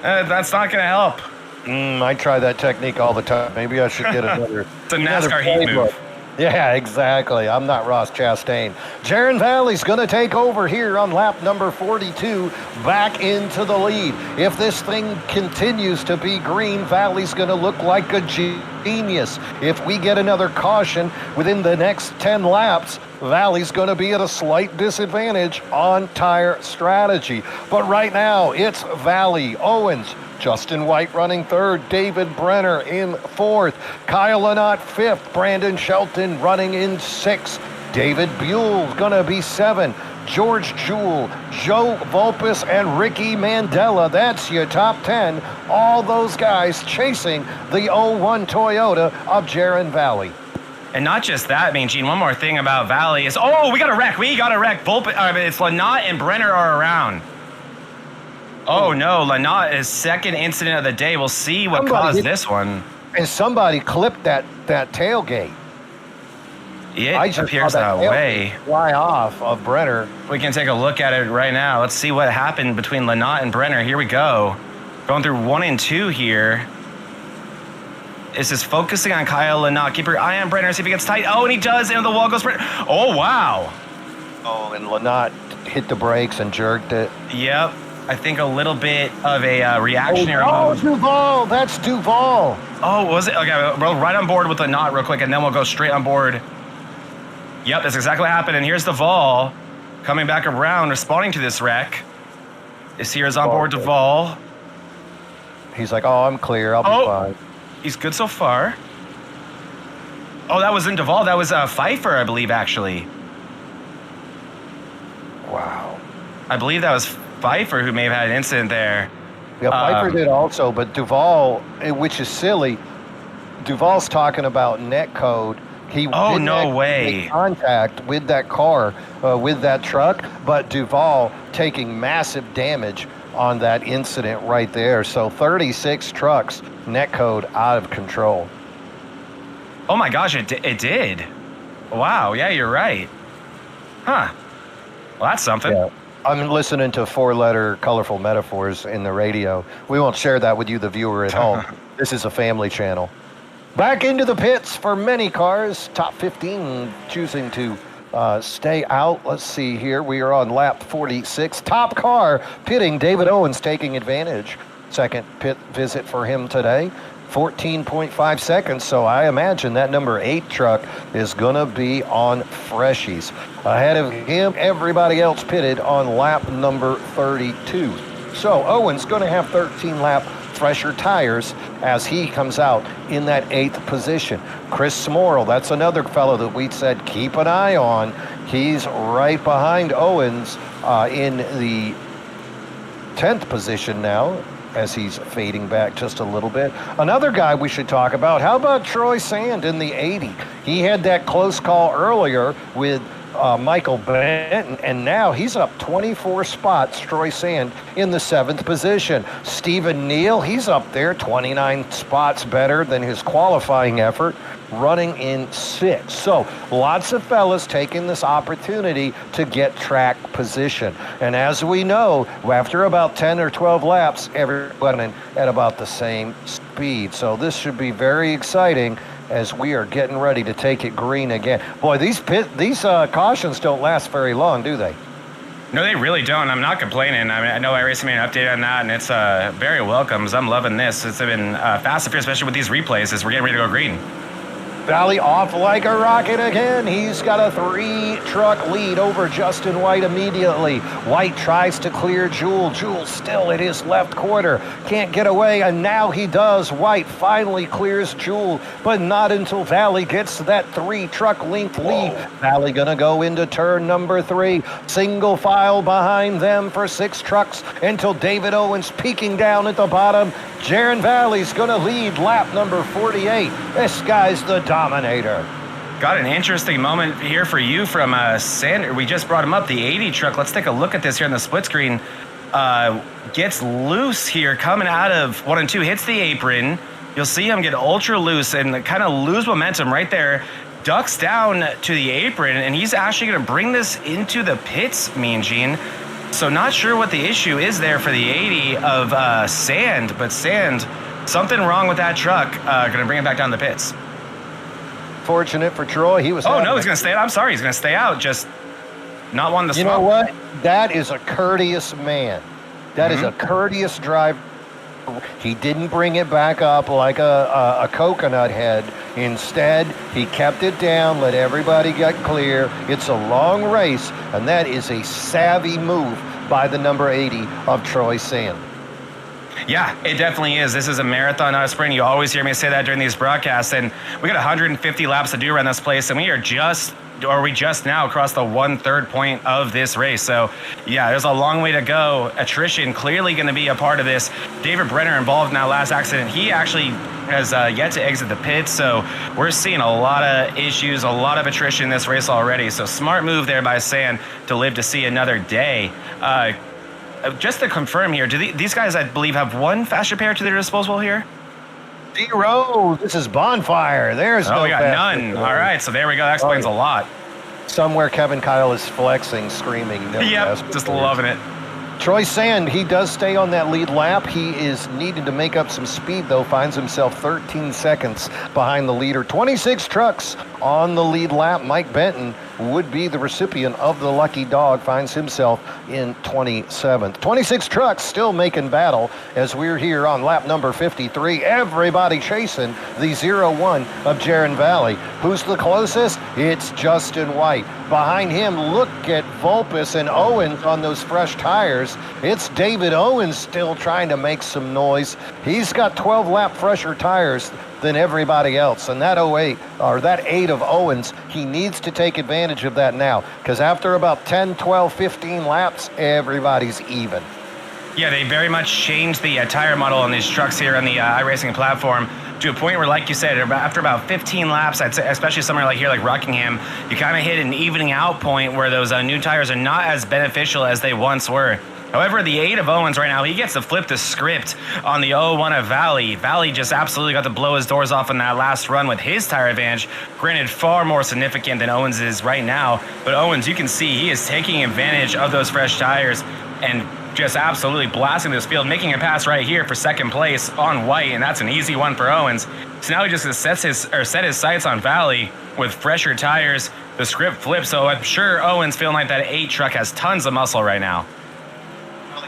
That's not going to help. I try that technique all the time. Maybe I should get another. It's a NASCAR heat move. Yeah, exactly. I'm not Ross Chastain. Jaron Valley's going to take over here on lap number 42, back into the lead. If this thing continues to be green, Valley's going to look like a G genius. If we get another caution within the next 10 laps, Valley's going to be at a slight disadvantage on tire strategy. But right now, it's Valley, Owens, Justin White running third, David Brenner in fourth, Kyle Lynott fifth, Brandon Shelton running in sixth, David Buell's going to be seven, George Jewell, Joe Volpis, and Ricky Mandela. That's your top 10. All those guys chasing the 01 Toyota of Jaron Valley. And not just that, I mean, Gene, one more thing about Valley is, we got a wreck. It's Lynott and Brenner are around. Oh, no, Lynott is second incident of the day. We'll see what caused this one. And somebody clipped that tailgate. It appears that way. Fly off of Brenner. We can take a look at it right now. Let's see what happened between Lynott and Brenner. Here we go. Going through 1 and 2 here. This is focusing on Kyle Lynott. Keep your eye on Brenner, see if he gets tight. Oh, and he does, and the wall goes Brenner. Oh, wow. Oh, and Lynott hit the brakes and jerked it. Yep. I think a little bit of a reactionary move. Duval. That's Duval. Oh, was it? Okay, we're right on board with Lynott real quick, and then we'll go straight on board. Yep, that's exactly what happened. And here's Duval coming back around, responding to this wreck. This here is on board Duval. He's like, I'm clear. I'll be fine. He's good so far. Oh, that wasn't Duval. That was Pfeiffer, I believe, actually. Wow. I believe that was Pfeiffer who may have had an incident there. Yeah, Pfeiffer did also, but Duval, which is silly, Duval's talking about net code. He didn't make contact with that car, with that truck, but Duval taking massive damage on that incident right there. So 36 trucks, net code out of control. Oh my gosh, it did. Wow, yeah, you're right. Huh. Well, that's something. Yeah. I'm listening to 4-letter colorful metaphors in the radio. We won't share that with you, the viewer at home. This is a family channel. Back into the pits for many cars. Top 15 choosing to stay out. Let's see here. We are on lap 46. Top car pitting. David Owens taking advantage. Second pit visit for him today. 14.5 seconds. So I imagine that number 8 truck is going to be on freshies. Ahead of him, everybody else pitted on lap number 32. So Owens going to have 13-lap fresher tires as he comes out in that 8th position. Chris Smorrell, that's another fellow that we said keep an eye on. He's right behind Owens in the 10th position now as he's fading back just a little bit. Another guy we should talk about, how about Troy Sand in the 80? He had that close call earlier with Michael Benton, and now he's up 24 spots, Troy Sand, in the 7th position. Stephen Neal, he's up there, 29 spots better than his qualifying effort, running in 6th. So lots of fellas taking this opportunity to get track position. And as we know, after about 10 or 12 laps, everyone at about the same speed. So this should be very exciting as we are getting ready to take it green again. Boy, these cautions don't last very long, do they? No, they really don't. I'm not complaining. I mean, I know iRacing made an update on that, and it's very welcome. I'm loving this. It's been fast and furious, especially with these replays as we're getting ready to go green. Valley off like a rocket again. He's got a 3-truck lead over Justin White immediately. White tries to clear Jewell. Jewell still at his left quarter. Can't get away, and now he does. White finally clears Jewell, but not until Valley gets to that 3-truck length lead. Valley gonna go into turn number 3. Single file behind them for 6 trucks until David Owens peeking down at the bottom. Jaron Valley's gonna lead lap number 48. This guy's the dominator. Got an interesting moment here for you from Sander. We just brought him up, the 80 truck. Let's take a look at this here on the split screen. Gets loose here coming out of 1 and 2, hits the apron. You'll see him get ultra loose and kind of lose momentum right there. Ducks down to the apron, and he's actually going to bring this into the pits, Mean Gene. So not sure what the issue is there for the 80 of Sand, but Sand, something wrong with that truck. Going to bring it back down the pits. Fortunate for Troy, he was. Oh no, he's going to stay out. I'm sorry, he's going to stay out. Just not wanting to smoke. You know what? That is a courteous man. That is a courteous driver. He didn't bring it back up like a coconut head. Instead, he kept it down, let everybody get clear. It's a long race, and that is a savvy move by the number 80 of Troy Sand. Yeah, it definitely is. This is a marathon, not a sprint. You always hear me say that during these broadcasts. And we got 150 laps to do around this place, and we just now across the 1/3 point of this race. So, yeah, there's a long way to go. Attrition clearly going to be a part of this. David Brenner involved in that last accident. He actually has yet to exit the pits. So we're seeing a lot of issues, a lot of attrition in this race already. So smart move there by Sand to live to see another day. Just to confirm here, do these guys, I believe, have one fast repair to their disposal here? 0. This is Bonfire. There's no we got fast none. repair. All right, so there we go. That explains a lot. Somewhere Kevin Kyle is flexing, screaming. No Yep, fast just repairs. loving it. Troy Sand, he does stay on that lead lap. He is needed to make up some speed, though. Finds himself 13 seconds behind the leader. 26 trucks on the lead lap. Mike Benton would be the recipient of the lucky dog. Finds himself in 27th. 26 trucks still making battle as we're here on lap number 53. Everybody chasing the 0-1 of Jaron Valley. Who's the closest? It's Justin White. Behind him, look at Vulpes and Owens on those fresh tires. It's David Owens still trying to make some noise. He's got 12 lap fresher tires than everybody else. And that 8 of Owens, he needs to take advantage of that now, because after about 10, 12, 15 laps, everybody's even. Yeah, they very much changed the tire model on these trucks here on the iRacing platform to a point where, like you said, after about 15 laps, I'd say, especially somewhere like here, like Rockingham, you kind of hit an evening out point where those new tires are not as beneficial as they once were. However, the 8 of Owens right now, he gets to flip the script on the 0-1 of Valley. Valley just absolutely got to blow his doors off on that last run with his tire advantage. Granted, far more significant than Owens is right now. But Owens, you can see he is taking advantage of those fresh tires and just absolutely blasting this field, making a pass right here for second place on White, and that's an easy one for Owens. So now he just set his sights on Valley with fresher tires. The script flips, so I'm sure Owens feeling like that 8 truck has tons of muscle right now.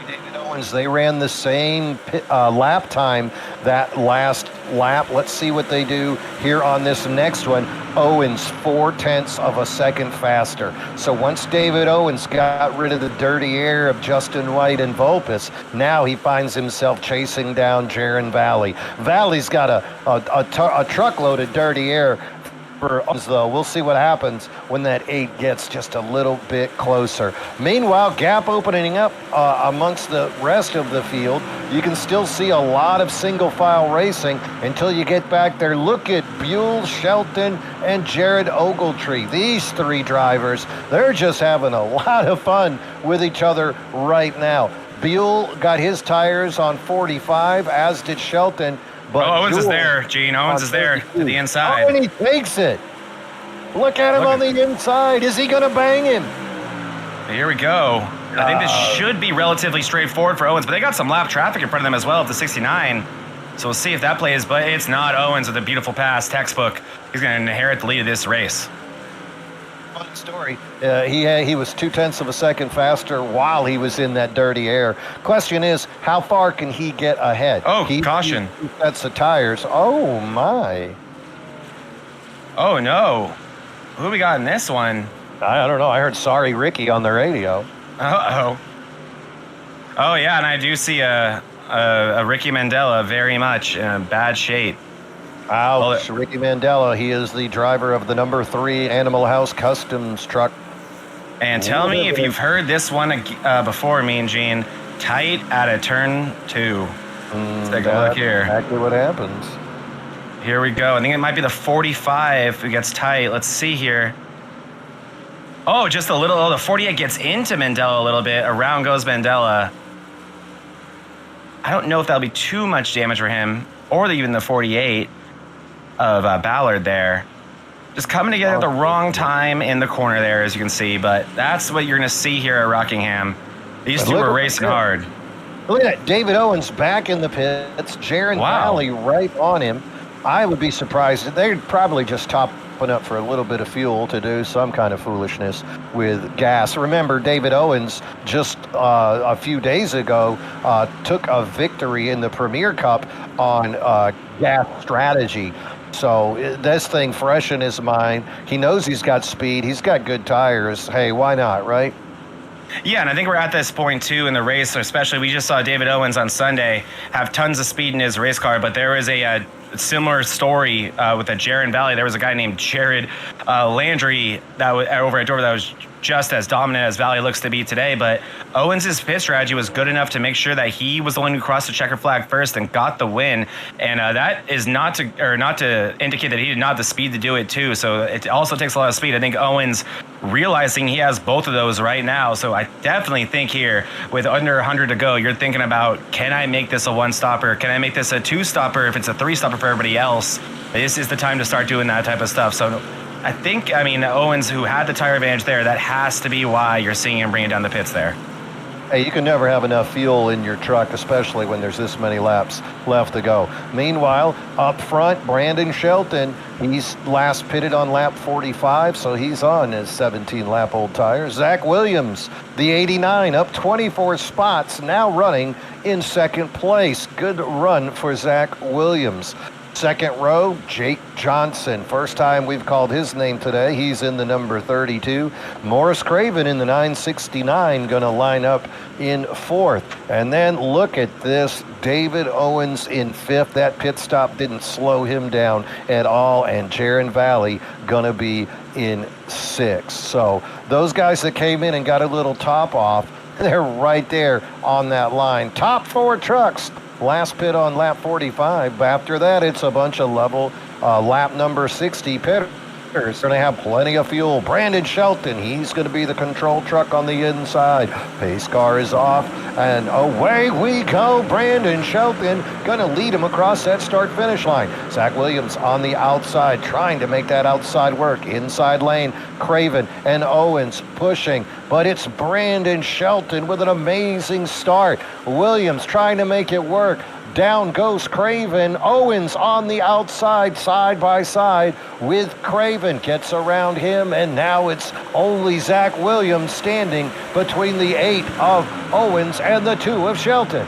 David Owens, they ran the same lap time that last lap. Let's see what they do here on this next one. Owens 0.4 of a second faster. So once David Owens got rid of the dirty air of Justin White and Vulpes, now he finds himself chasing down Jaron Valley. Valley's got a truckload of dirty air for Owens, though. We'll see what happens when that 8 gets just a little bit closer. Meanwhile, gap opening up amongst the rest of the field. You can still see a lot of single file racing until you get back there. Look at Buell, Shelton, and Jared Ogletree. These 3 drivers, they're just having a lot of fun with each other right now. Buell got his tires on 45, as did Shelton. But Owens is there, Gene. Owens is there to the inside. Oh, and he takes it. Look at him on the inside. Is he going to bang him? Here we go. I think this should be relatively straightforward for Owens, but they got some lap traffic in front of them as well at the 69. So we'll see if that plays, but it's not. Owens with a beautiful pass, textbook. He's going to inherit the lead of this race. Fun story. He was 0.2 of a second faster while he was in that dirty air. Question is, how far can he get ahead? Oh, caution. He sets the tires. Oh, my. Oh, no. Who we got in this one? I don't know. I heard Sorry Ricky on the radio. Uh-oh. Oh, yeah, and I do see a Ricky Mandela very much in bad shape. Ouch, Ricky Mandela. He is the driver of the number 3 Animal House Customs truck. And tell me if you've heard this one before, me and Gene. Tight at a turn 2. Let's take a look here. Exactly what happens. Here we go. I think it might be the 45 who gets tight. Let's see here. Oh, just a little. Oh, the 48 gets into Mandela a little bit. Around goes Mandela. I don't know if that'll be too much damage for him, or even the 48 of Ballard there. Just coming together at the wrong time in the corner there, as you can see. But that's what you're going to see here at Rockingham. These two are racing hard. Look at that. David Owens back in the pits. Jaron Valley right on him. I would be surprised. They'd probably just top Put up for a little bit of fuel to do some kind of foolishness with gas. Remember, David Owens just a few days ago took a victory in the Premier Cup on gas strategy. So this thing fresh in his mind. He knows he's got speed. He's got good tires. Hey, why not, right? Yeah, and I think we're at this point too in the race, especially we just saw David Owens on Sunday have tons of speed in his race car, but there was a similar story with the Jaron Valley. There was a guy named Jared Landry that was over at Dover that was just as dominant as Valley looks to be today, but Owens' pit strategy was good enough to make sure that he was the one who crossed the checker flag first and got the win, and that is not to indicate that he did not have the speed to do it too, so it also takes a lot of speed. I think Owens realizing he has both of those right now, so I definitely think here with under 100 to go, you're thinking about, can I make this a one-stopper? Can I make this a two-stopper if it's a three-stopper for everybody else? This is the time to start doing that type of stuff. So I think, Owens, who had the tire advantage there, that has to be why you're seeing him bringing down the pits there. Hey, you can never have enough fuel in your truck, especially when there's this many laps left to go. Meanwhile, up front, Brandon Shelton, he's last pitted on lap 45, so he's on his 17-lap-old tires. Zach Williams, the 89, up 24 spots, now running in second place. Good run for Zach Williams. Second row, Jake Johnson. First time we've called his name today. He's in the number 32. Morris Craven in the 969 going to line up in fourth. And then look at this. David Owens in fifth. That pit stop didn't slow him down at all. And Jaron Valley going to be in sixth. So those guys that came in and got a little top off, they're right there on that line. Top four trucks. Last pit on lap 45. After that, it's a bunch of level lap number 60 pitters. Going to have plenty of fuel. Brandon Shelton, he's going to be the control truck on the inside. Pace car is off, and away we go. Brandon Shelton going to lead him across that start-finish line. Zach Williams on the outside, trying to make that outside work. Inside lane, Craven and Owens pushing, but it's Brandon Shelton with an amazing start. Williams trying to make it work. Down goes Craven. Owens on the outside, side by side with Craven. Gets around him, and now it's only Zach Williams standing between the 8 of Owens and the 2 of Shelton.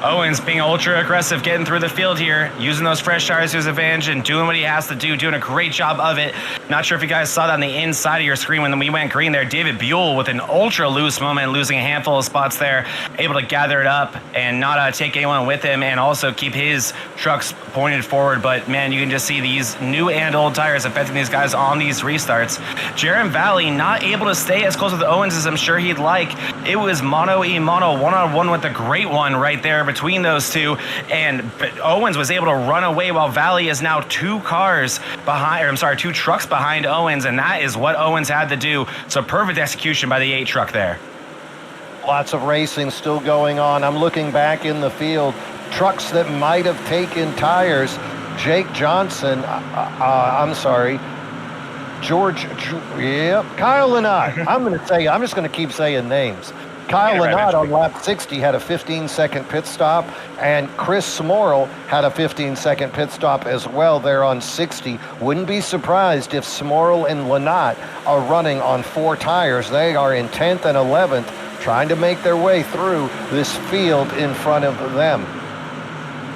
Owens being ultra aggressive, getting through the field here, using those fresh tires to his advantage and doing what he has to do, doing a great job of it. Not sure if you guys saw that on the inside of your screen when we went green there. David Buell with an ultra loose moment, losing a handful of spots there, able to gather it up and not take anyone with him and also keep his trucks pointed forward. But man, you can just see these new and old tires affecting these guys on these restarts. Jaron Valley not able to stay as close with Owens as I'm sure he'd like. It was mono-e-mono, one-on-one with the great one right there between those two, but Owens was able to run away while Valley is now two trucks behind Owens, and that is what Owens had to do. So perfect execution by the 8 truck there. Lots of racing still going on. I'm looking back in the field. Trucks that might have taken tires. Jake Johnson, Kyle Lynott. I'm just going to keep saying names. Kyle Lynott on lap 60 had a 15-second pit stop, and Chris Smorrell had a 15-second pit stop as well there on 60. Wouldn't be surprised if Smorrell and Lynott are running on 4 tires. They are in 10th and 11th, trying to make their way through this field in front of them.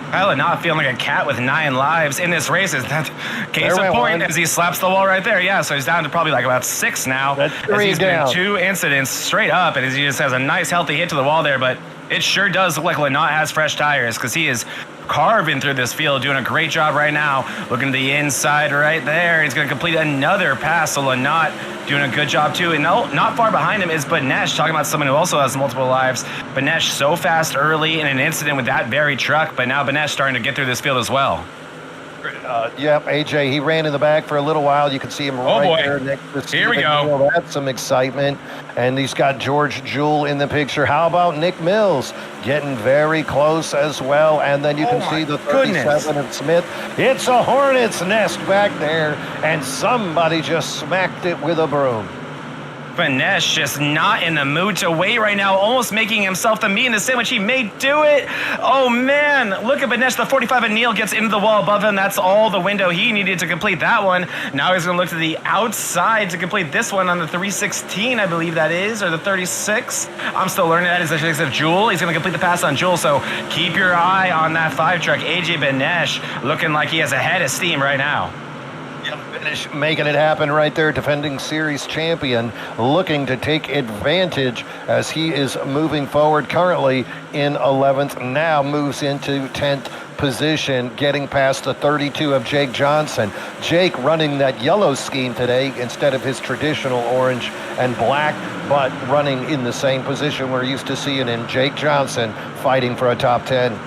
Kyle not feeling like a cat with 9 lives in this race. Is that case in point as he slaps the wall right there? Yeah, so he's down to probably like about 6 now. That's 3 as he's down. Been 2 incidents straight up, and he just has a nice healthy hit to the wall there. But it sure does look like Lynott has fresh tires because he is carving through this field, doing a great job right now. Looking to the inside right there. He's going to complete another pass. So Lynott doing a good job too. And not far behind him is Banesh, talking about someone who also has multiple lives. Banesh so fast early in an incident with that very truck, but now Banesh starting to get through this field as well. Yep, AJ, he ran in the back for a little while. You can see him there next to Steven. Here we go. That's some excitement. And he's got George Jewell in the picture. How about Nick Mills getting very close as well? And then you can see the 37 of Smith. It's a hornet's nest back there, and somebody just smacked it with a broom. Benesh just not in the mood to wait right now, almost making himself the meat in the sandwich. He may do it. Oh man, look at Benesh. The 45 and Neil gets into the wall above him. That's all the window he needed to complete that one. Now he's going to look to the outside to complete this one on the 316, I believe that is, or the 36. I'm still learning that. Is a Jewel. He's going to complete the pass on Jewel, so keep your eye on that 5 truck. AJ Benesh looking like he has a head of steam right now. Finish making it happen right there, defending series champion, looking to take advantage as he is moving forward currently in 11th, now moves into 10th position, getting past the 32 of Jake Johnson. Jake running that yellow scheme today instead of his traditional orange and black, but running in the same position we're used to seeing in Jake Johnson fighting for a top 10.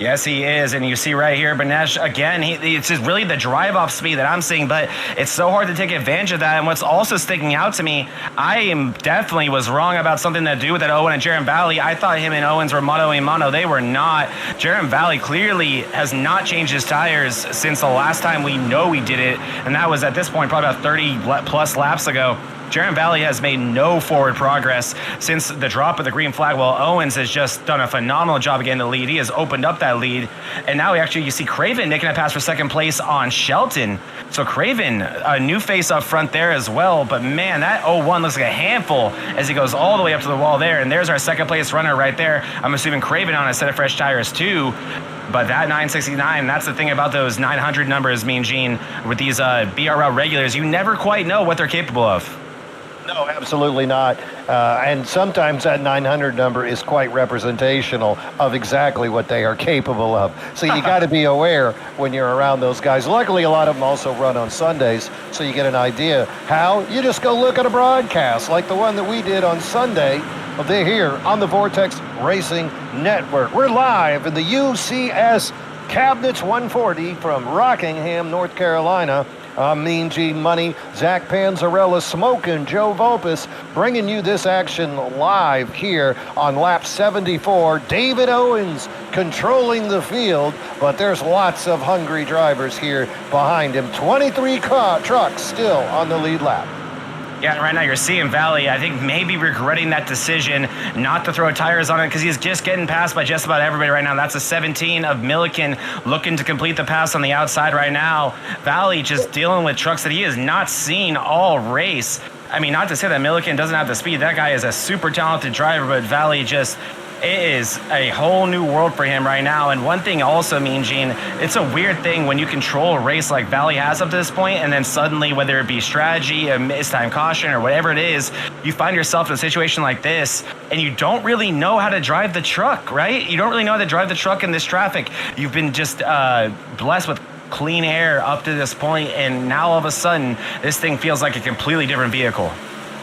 Yes, he is, and you see right here, Benesh, again, it's just really the drive-off speed that I'm seeing, but it's so hard to take advantage of that, and what's also sticking out to me, I definitely was wrong about something to do with that Owen and Jaron Valley. I thought him and Owens were mano a mano. They were not. Jaron Valley clearly has not changed his tires since the last time we know he did it, and that was at this point probably about 30-plus laps ago. Jaron Valley has made no forward progress since the drop of the green flag, while Owens has just done a phenomenal job getting the lead. He has opened up that lead, and now you see Craven making a pass for second place on Shelton. So Craven, a new face up front there as well, but man, that 01 looks like a handful as he goes all the way up to the wall there, and there's our second place runner right there. I'm assuming Craven on a set of fresh tires too. But that 969, that's the thing about those 900 numbers, Mean Gene, with these BRL regulars, you never quite know what they're capable of. No, absolutely not. And sometimes that 900 number is quite representational of exactly what they are capable of. So you got to be aware when you're around those guys. Luckily, a lot of them also run on Sundays, so you get an idea how. You just go look at a broadcast like the one that we did on Sunday. They're here on the Vortex Racing Network. We're live in the UCS Cabinets 140 from Rockingham, North Carolina. I'm Mean Gene Money, Zach Panzarella, Smokin', Joe Volpis, bringing you this action live here on lap 74. David Owens controlling the field, but there's lots of hungry drivers here behind him. 23 trucks still on the lead lap. Yeah, right now you're seeing Valley, I think, maybe regretting that decision not to throw tires on it because he's just getting passed by just about everybody right now. That's a 17 of Milliken looking to complete the pass on the outside right now. Valley just dealing with trucks that he has not seen all race. I mean, not to say that Milliken doesn't have the speed. That guy is a super talented driver, but Valley just... It is a whole new world for him right now. And one thing also, Mean Gene, it's a weird thing when you control a race like Valley has up to this point, and then suddenly, whether it be strategy, a missed time caution, or whatever it is, you find yourself in a situation like this, and you don't really know how to drive the truck, right? You don't really know how to drive the truck in this traffic. You've been just blessed with clean air up to this point, and now all of a sudden, this thing feels like a completely different vehicle.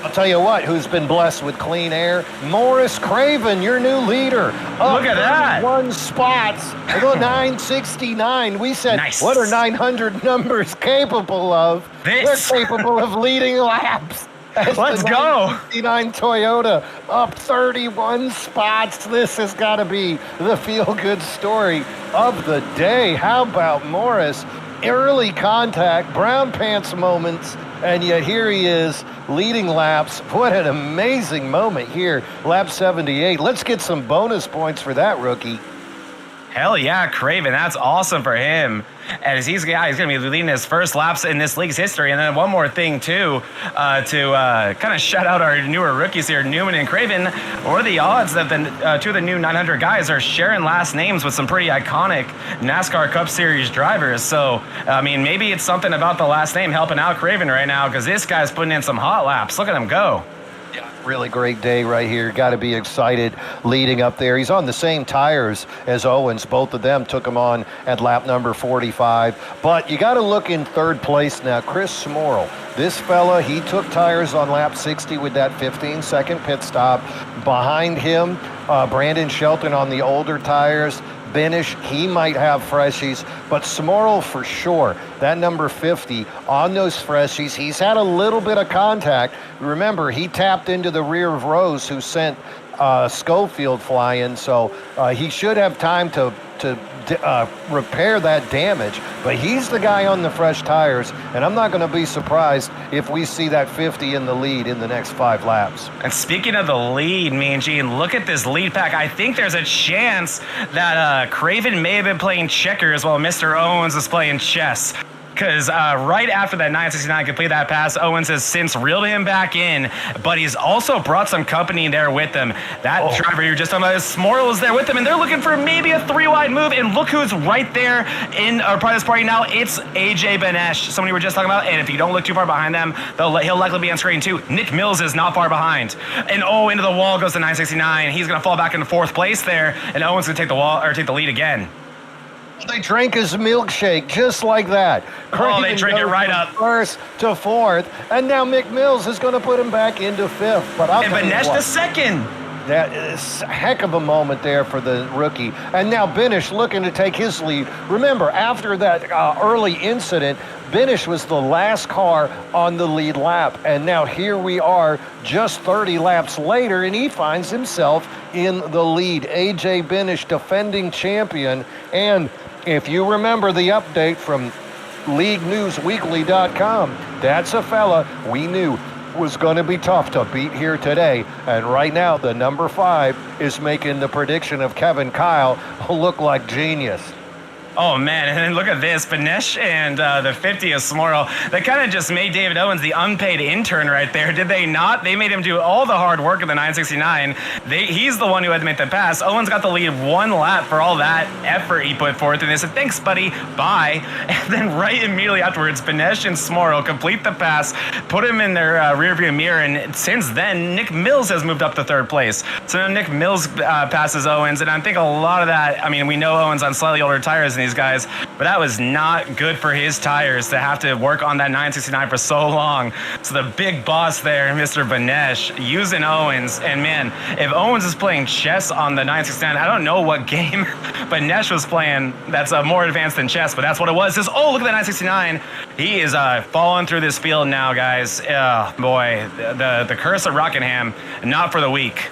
I'll tell you what, who's been blessed with clean air? Morris Craven, your new leader. Look at that. 1 spots, 969. We said, nice. What are 900 numbers capable of? They're capable of leading laps. Let's go. 69 Toyota up 31 spots. This has got to be the feel-good story of the day. How about Morris? Early contact, brown pants moments, and yet here he is leading laps. What an amazing moment here, lap 78. Let's get some bonus points for that rookie. Hell yeah, Craven. That's awesome for him. And he's going to be leading his first laps in this league's history. And then one more thing, too, to kind of shout out our newer rookies here, Newman and Craven. What are the odds that the two of the new 900 guys are sharing last names with some pretty iconic NASCAR Cup Series drivers? So, I mean, maybe it's something about the last name helping out Craven right now because this guy's putting in some hot laps. Look at him go. Really great day right here. Got to be excited leading up there. He's on the same tires as Owens. Both of them took him on at lap number 45. But you got to look in third place now. Chris Smorrell. This fella, he took tires on lap 60 with that 15-second pit stop. Behind him, Brandon Shelton on the older tires. Benish, he might have freshies, but Smorrell for sure. That number 50 on those freshies. He's had a little bit of contact. Remember, he tapped into the rear of Rose, who sent Schofield flying, so he should have time to repair that damage. But he's the guy on the fresh tires, and I'm not going to be surprised if we see that 50 in the lead in the next 5 laps. And speaking of the lead, Mean Gene, look at this lead pack. I think there's a chance that Craven may have been playing checkers while Mr. Owens was playing chess. Because right after that 969 completed that pass, Owens has since reeled him back in, but he's also brought some company there with him. That driver you were just talking about, Smorl, is there with him, and they're looking for maybe a 3-wide move, and look who's right there in our part of this party now. It's AJ Benesh, somebody we were just talking about, and if you don't look too far behind them, he'll likely be on screen too. Nick Mills is not far behind, and into the wall goes the 969. He's going to fall back into 4th place there, and Owens going to take the lead again. They drank his milkshake just like that. They drink it right up. First to 4th, and now Mick Mills is going to put him back into 5th. But and Benesh the 2nd. That is a heck of a moment there for the rookie. And now Benish looking to take his lead. Remember, after that early incident, Benish was the last car on the lead lap. And now here we are just 30 laps later, and he finds himself in the lead. AJ Benish, defending champion. And if you remember the update from LeagueNewsWeekly.com, that's a fella we knew was going to be tough to beat here today. And right now, the number 5 is making the prediction of Kevin Kyle look like genius. Oh, man, and then look at this. Benesh and the 50 of Smorl. They kind of just made David Owens the unpaid intern right there, did they not? They made him do all the hard work in the 969. He's the one who had to make the pass. Owens got the lead 1 lap for all that effort he put forth, and they said, thanks, buddy, bye. And then right immediately afterwards, Benesh and Smorl complete the pass, put him in their rearview mirror, and since then, Nick Mills has moved up to 3rd place. So now Nick Mills passes Owens, and I think a lot of that, I mean, we know Owens on slightly older tires than these guys, but that was not good for his tires to have to work on that 969 for so long. So the big boss there, Mr. Benesh, using Owens, and man, if Owens is playing chess on the 969, I don't know what game Benesh was playing that's more advanced than chess, but that's what it was. Look at the 969. He is falling through this field now, guys. Boy, the curse of Rockingham, not for the weak.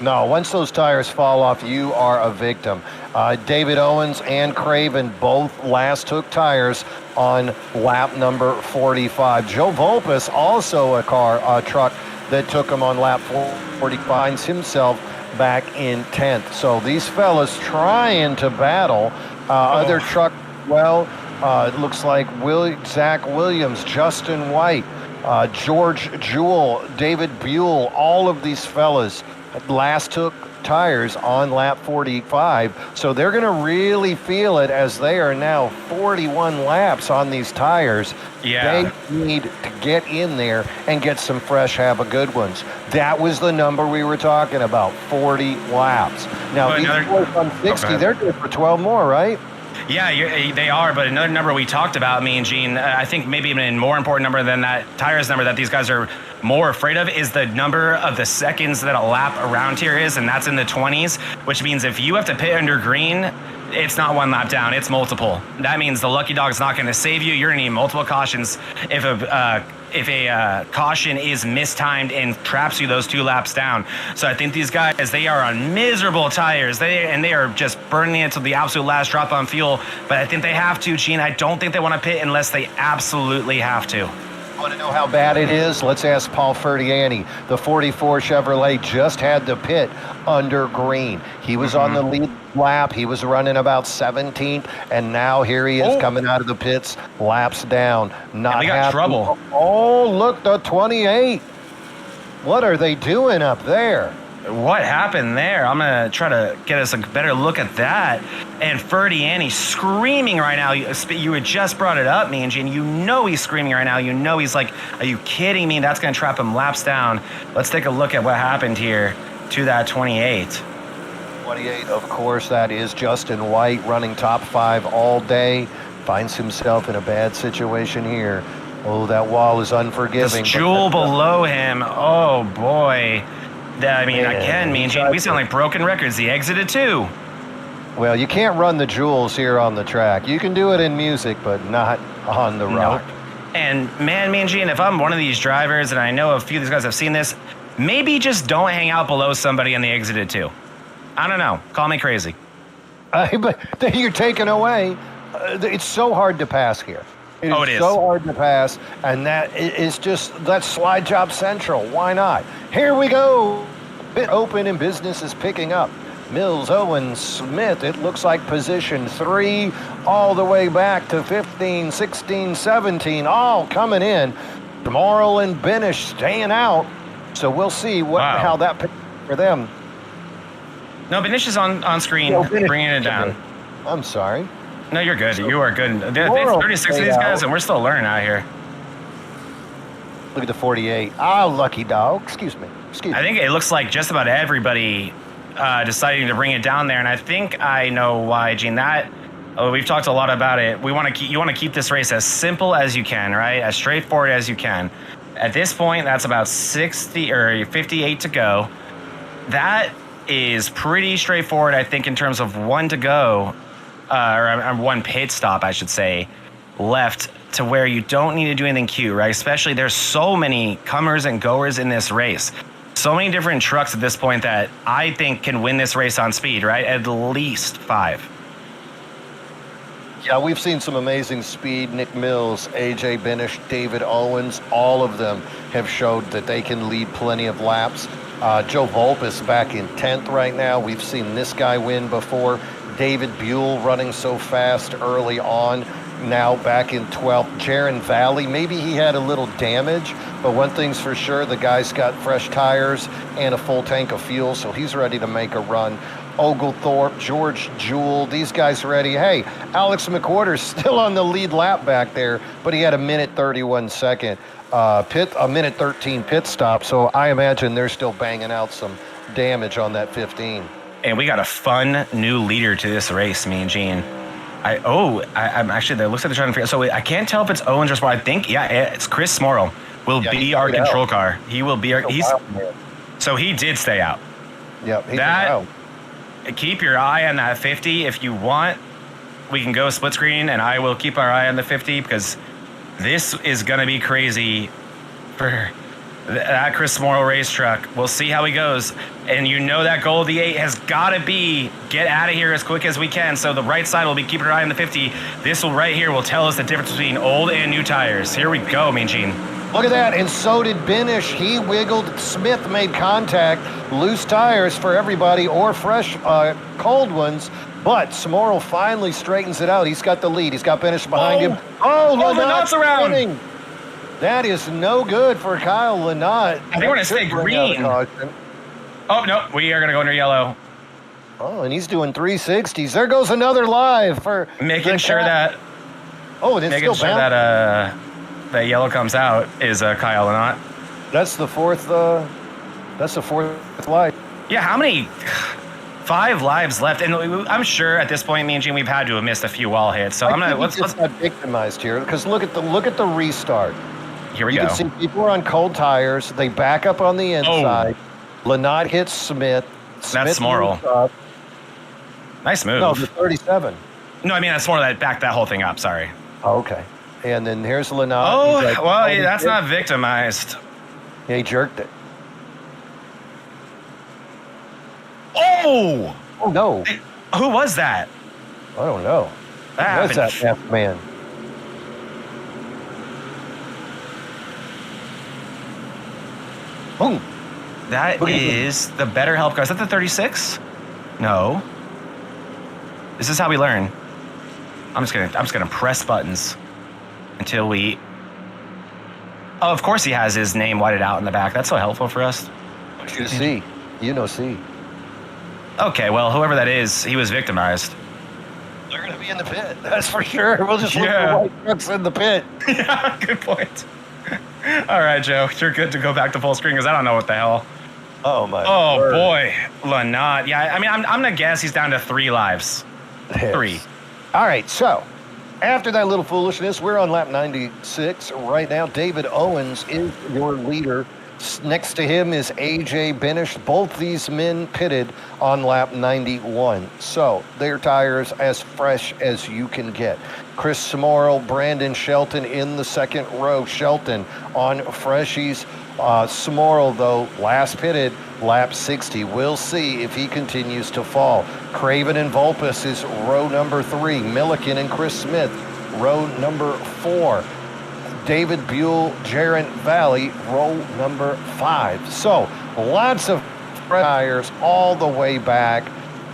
No, once those tires fall off, you are a victim. David Owens and Craven both last took tires on lap number 45. Joe Volpes, also a truck that took him on lap 40, finds himself back in 10th. So these fellas trying to battle. Other truck, it looks like Zach Williams, Justin White, George Jewell, David Buell, all of these fellas last took tires on lap 45, so they're going to really feel it as they are now 41 laps on these tires. Yeah. They need to get in there and get some fresh, have a good ones. That was the number we were talking about, 40 laps. Now, these boys on 60, they're good for 12 more, right? Yeah, they are, but another number we talked about, me and Gene, I think maybe even a more important number than that tires number that these guys are more afraid of is the number of the seconds that a lap around here is, and that's in the 20s, which means if you have to pit under green, it's not 1 lap down, it's multiple. That means the lucky dog's not going to save you. You're going to need multiple cautions if a caution is mistimed and traps you those 2 laps down. So I think these guys, they are on miserable tires. They are just burning it to the absolute last drop on fuel. But I think they have to, Gene. I don't think they want to pit unless they absolutely have to. Want to know how bad it is? Let's ask Paul Ferdiani. The 44 Chevrolet just had to pit under green. He was on the lead lap. He was running about 17th, and now here he is coming out of the pits, laps down. Not got trouble. Oh, look, the 28. What are they doing up there? What happened there? I'm going to try to get us a better look at that. And Ferdiani screaming right now. You had just brought it up, me and Gene. You know he's screaming right now. You know he's like, are you kidding me? That's going to trap him laps down. Let's take a look at what happened here to that 28. 28, of course, that is Justin White running top 5 all day. Finds himself in a bad situation here. Oh, that wall is unforgiving. This jewel below him. Oh, boy. I mean, again, me and Gene, we sound like broken records. He exited too. Well, you can't run the jewels here on the track. You can do it in music, but not on the rock. And man, me and Gene, if I'm one of these drivers, and I know a few of these guys have seen this, maybe just don't hang out below somebody on the exited too. I don't know. Call me crazy. But you're taken away. It's so hard to pass here. It is so hard to pass, and that's slide job central. Why not? Here we go. Bit open and business is picking up. Mills, Owens, Smith, it looks like position 3 all the way back to 15, 16, 17, all coming in. Morrill and Benish staying out. So we'll see how that picks for them. No, Benish is on screen, bringing it down. I'm sorry. No, you're good. You are good. It's 36 of these guys, and we're still learning out here. Look at the 48. Lucky dog. Excuse me. I think it looks like just about everybody deciding to bring it down there, and I think I know why, Gene. We've talked a lot about it. You want to keep this race as simple as you can, right? As straightforward as you can. At this point, that's about 60 or 58 to go. That is pretty straightforward, I think, in terms of one to go. Or one pit stop, I should say, left to where you don't need to do anything cute, right? Especially there's so many comers and goers in this race. So many different trucks at this point that I think can win this race on speed, right? At least 5. Yeah, we've seen some amazing speed. Nick Mills, AJ Benish, David Owens, all of them have showed that they can lead plenty of laps. Joe Volpis back in 10th right now. We've seen this guy win before. David Buell running so fast early on, now back in 12th. Jaron Valley, maybe he had a little damage, but one thing's for sure, the guy's got fresh tires and a full tank of fuel, so he's ready to make a run. Oglethorpe, George Jewell, these guys ready. Hey, Alex McWhorter's still on the lead lap back there, but he had a minute 31 second a minute 13 pit stop, so I imagine they're still banging out some damage on that 15. And we got a fun new leader to this race, me and Gene. I'm actually, there looks like they're trying to figure out. So I can't tell if it's Owens or Smorrill. I think, it's Chris Smorrill will be our control car. He will be so he did stay out. Yep, he's out. Keep your eye on that 50 if you want. We can go split screen, and I will keep our eye on the 50 because this is going to be crazy for that Chris Morrill race truck. We'll see how he goes. And you know that goal of the 8 has got to be get out of here as quick as we can. So the right side will be keeping our eye on the 50. This will right here will tell us the difference between old and new tires. Here we go, Mean Gene. Look at that, and so did Benish. He wiggled. Smith made contact. Loose tires for everybody, or fresh, cold ones. But Smorrill finally straightens it out. He's got the lead. He's got Benish behind him. Lynotte's around. Spinning. That is no good for Kyle Lynott. I think we're going to stay green. Oh, no, we are going to go under yellow. Oh, and he's doing 360s. There goes another live for making sure that. Oh, and it's making still sure that that yellow comes out is Kyle Lynott. That's the fourth. That's the fourth live. Yeah, how many? 5 lives left, and I'm sure at this point, me and Gene, we've had to have missed a few wall hits. So let's got victimized here because look at the restart. Here we go. You can see people are on cold tires. They back up on the inside. Oh. Lynott hits Smith. That's Smorrill. Nice move. No, the 37. No, I mean that's Smorrill that backed that whole thing up. Sorry. Oh, okay. And then here's Lynott. Oh, that's not victimized. Yeah, he jerked it. Oh! Oh, no. Who was that? I don't know. What's that F man? Boom. That is the better help car. Is that the 36? No. This is how we learn. I'm just gonna press buttons until we. Oh, of course he has his name whited out in the back. That's so helpful for us. You see. You know C. Okay, well, whoever that is, he was victimized. They're going to be in the pit. That's for sure. We'll just look for white trucks in the pit. Yeah, good point. All right, Joe. You're good to go back to full screen because I don't know what the hell. Oh, my word. Boy. Lynott. Yeah, I mean, I'm going to guess he's down to 3 lives. Yes. 3. All right, so after that little foolishness, we're on lap 96 right now. David Owens is your leader. Next to him is AJ Benish. Both these men pitted on lap 91. So their tires as fresh as you can get. Chris Smorrell, Brandon Shelton in the second row. Shelton on freshies. Smorrell, though, last pitted lap 60. We'll see if he continues to fall. Craven and Vulpes is row number 3. Milliken and Chris Smith, row number 4. David Buell, Jaron Valley, row number 5. So lots of tires all the way back,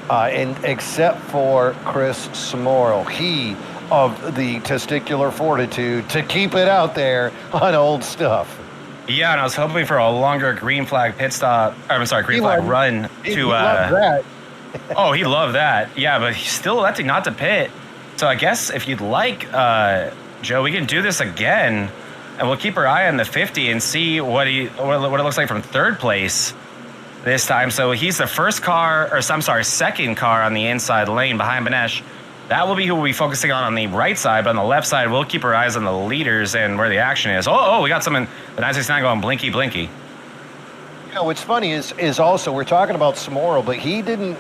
and except for Chris Smorrell. He of the testicular fortitude to keep it out there on old stuff. Yeah, and I was hoping for a longer green flag pit stop. Green flag run to. He loved that. Oh, he loved that. Yeah, but he's still electing not to pit. So I guess if you'd like, Joe, we can do this again, and we'll keep our eye on the 50 and see what it looks like from third place this time. So he's the second car on the inside lane behind Benesh. That will be who we'll be focusing on the right side, but on the left side, we'll keep our eyes on the leaders and where the action is. Oh, we got some in the 969 going blinky, blinky. You know, what's funny is also we're talking about Smorrell, but he didn't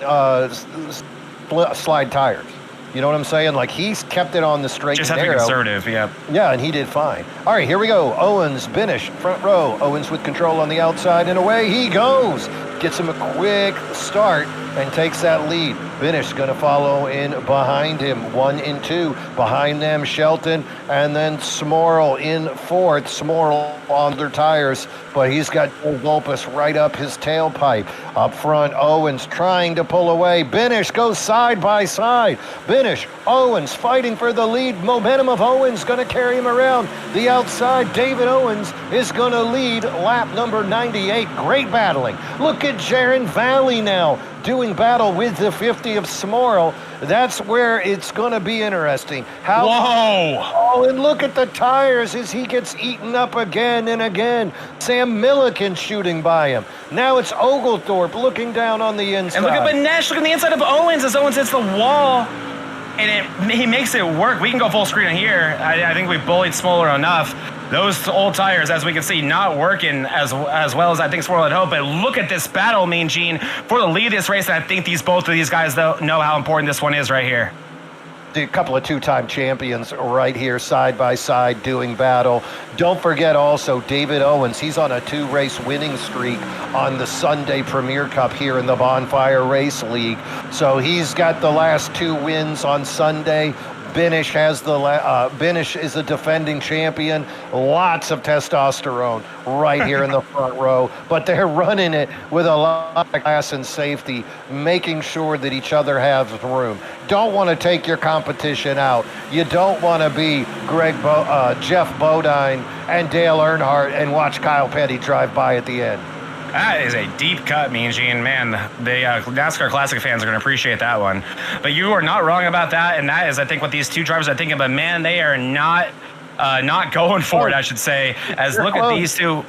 slide tires. You know what I'm saying? Like, he's kept it on the straight Just and have to narrow. be conservative, yeah. Yeah, and he did fine. All right, here we go. Owens, Benish, front row. Owens with control on the outside, and away he goes. Gets him a quick start and takes that lead. Benish going to follow in behind him, 1 and 2. Behind them, Shelton, and then Smorrell in fourth. Smorrell on their tires, but he's got Vulpes right up his tailpipe. Up front, Owens trying to pull away. Benish goes side by side. Benish, Owens fighting for the lead. Momentum of Owens going to carry him around the outside. David Owens is going to lead lap number 98. Great battling. Look at Jaron Valley now doing battle with the 50 of Smorrell. That's where it's going to be interesting. Whoa! Oh, and look at the tires as he gets eaten up again and again. Sam Milliken shooting by him. Now it's Oglethorpe looking down on the inside. And look at Benesh, look on the inside of Owens as Owens hits the wall. And he makes it work. We can go full screen here. I think we bullied Smorrell enough. Those old tires, as we can see, not working as well as I think Smorrell had hoped. But look at this battle, Mean Gene, for the lead of this race. And I think both of these guys know how important this one is right here. A couple of two-time champions right here side by side doing battle. Don't forget also David Owens. He's on a 2-race winning streak on the Sunday Premier Cup here in the Bonfire Race League. So he's got the last 2 wins on Sunday. Benish has Benish is a defending champion. Lots of testosterone right here in the front row, but they're running it with a lot of class and safety, making sure that each other has room. Don't want to take your competition out. You don't want to be Jeff Bodine and Dale Earnhardt and watch Kyle Petty drive by at the end. That is a deep cut, Mean Gene. Man, the NASCAR Classic fans are going to appreciate that one. But you are not wrong about that, and that is, I think, what these two drivers are thinking. But, man, they are not going for it, I should say. As look at these two.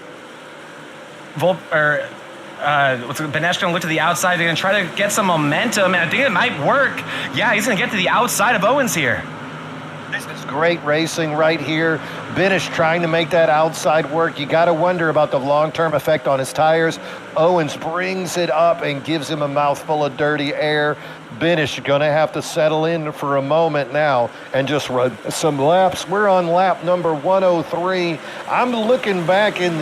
Benesh going to look to the outside. They're going to try to get some momentum, and I think it might work. Yeah, he's going to get to the outside of Owens here. This is great racing right here. Benish trying to make that outside work. You got to wonder about the long-term effect on his tires. Owens brings it up and gives him a mouthful of dirty air. Benish going to have to settle in for a moment now and just run some laps. We're on lap number 103. I'm looking back in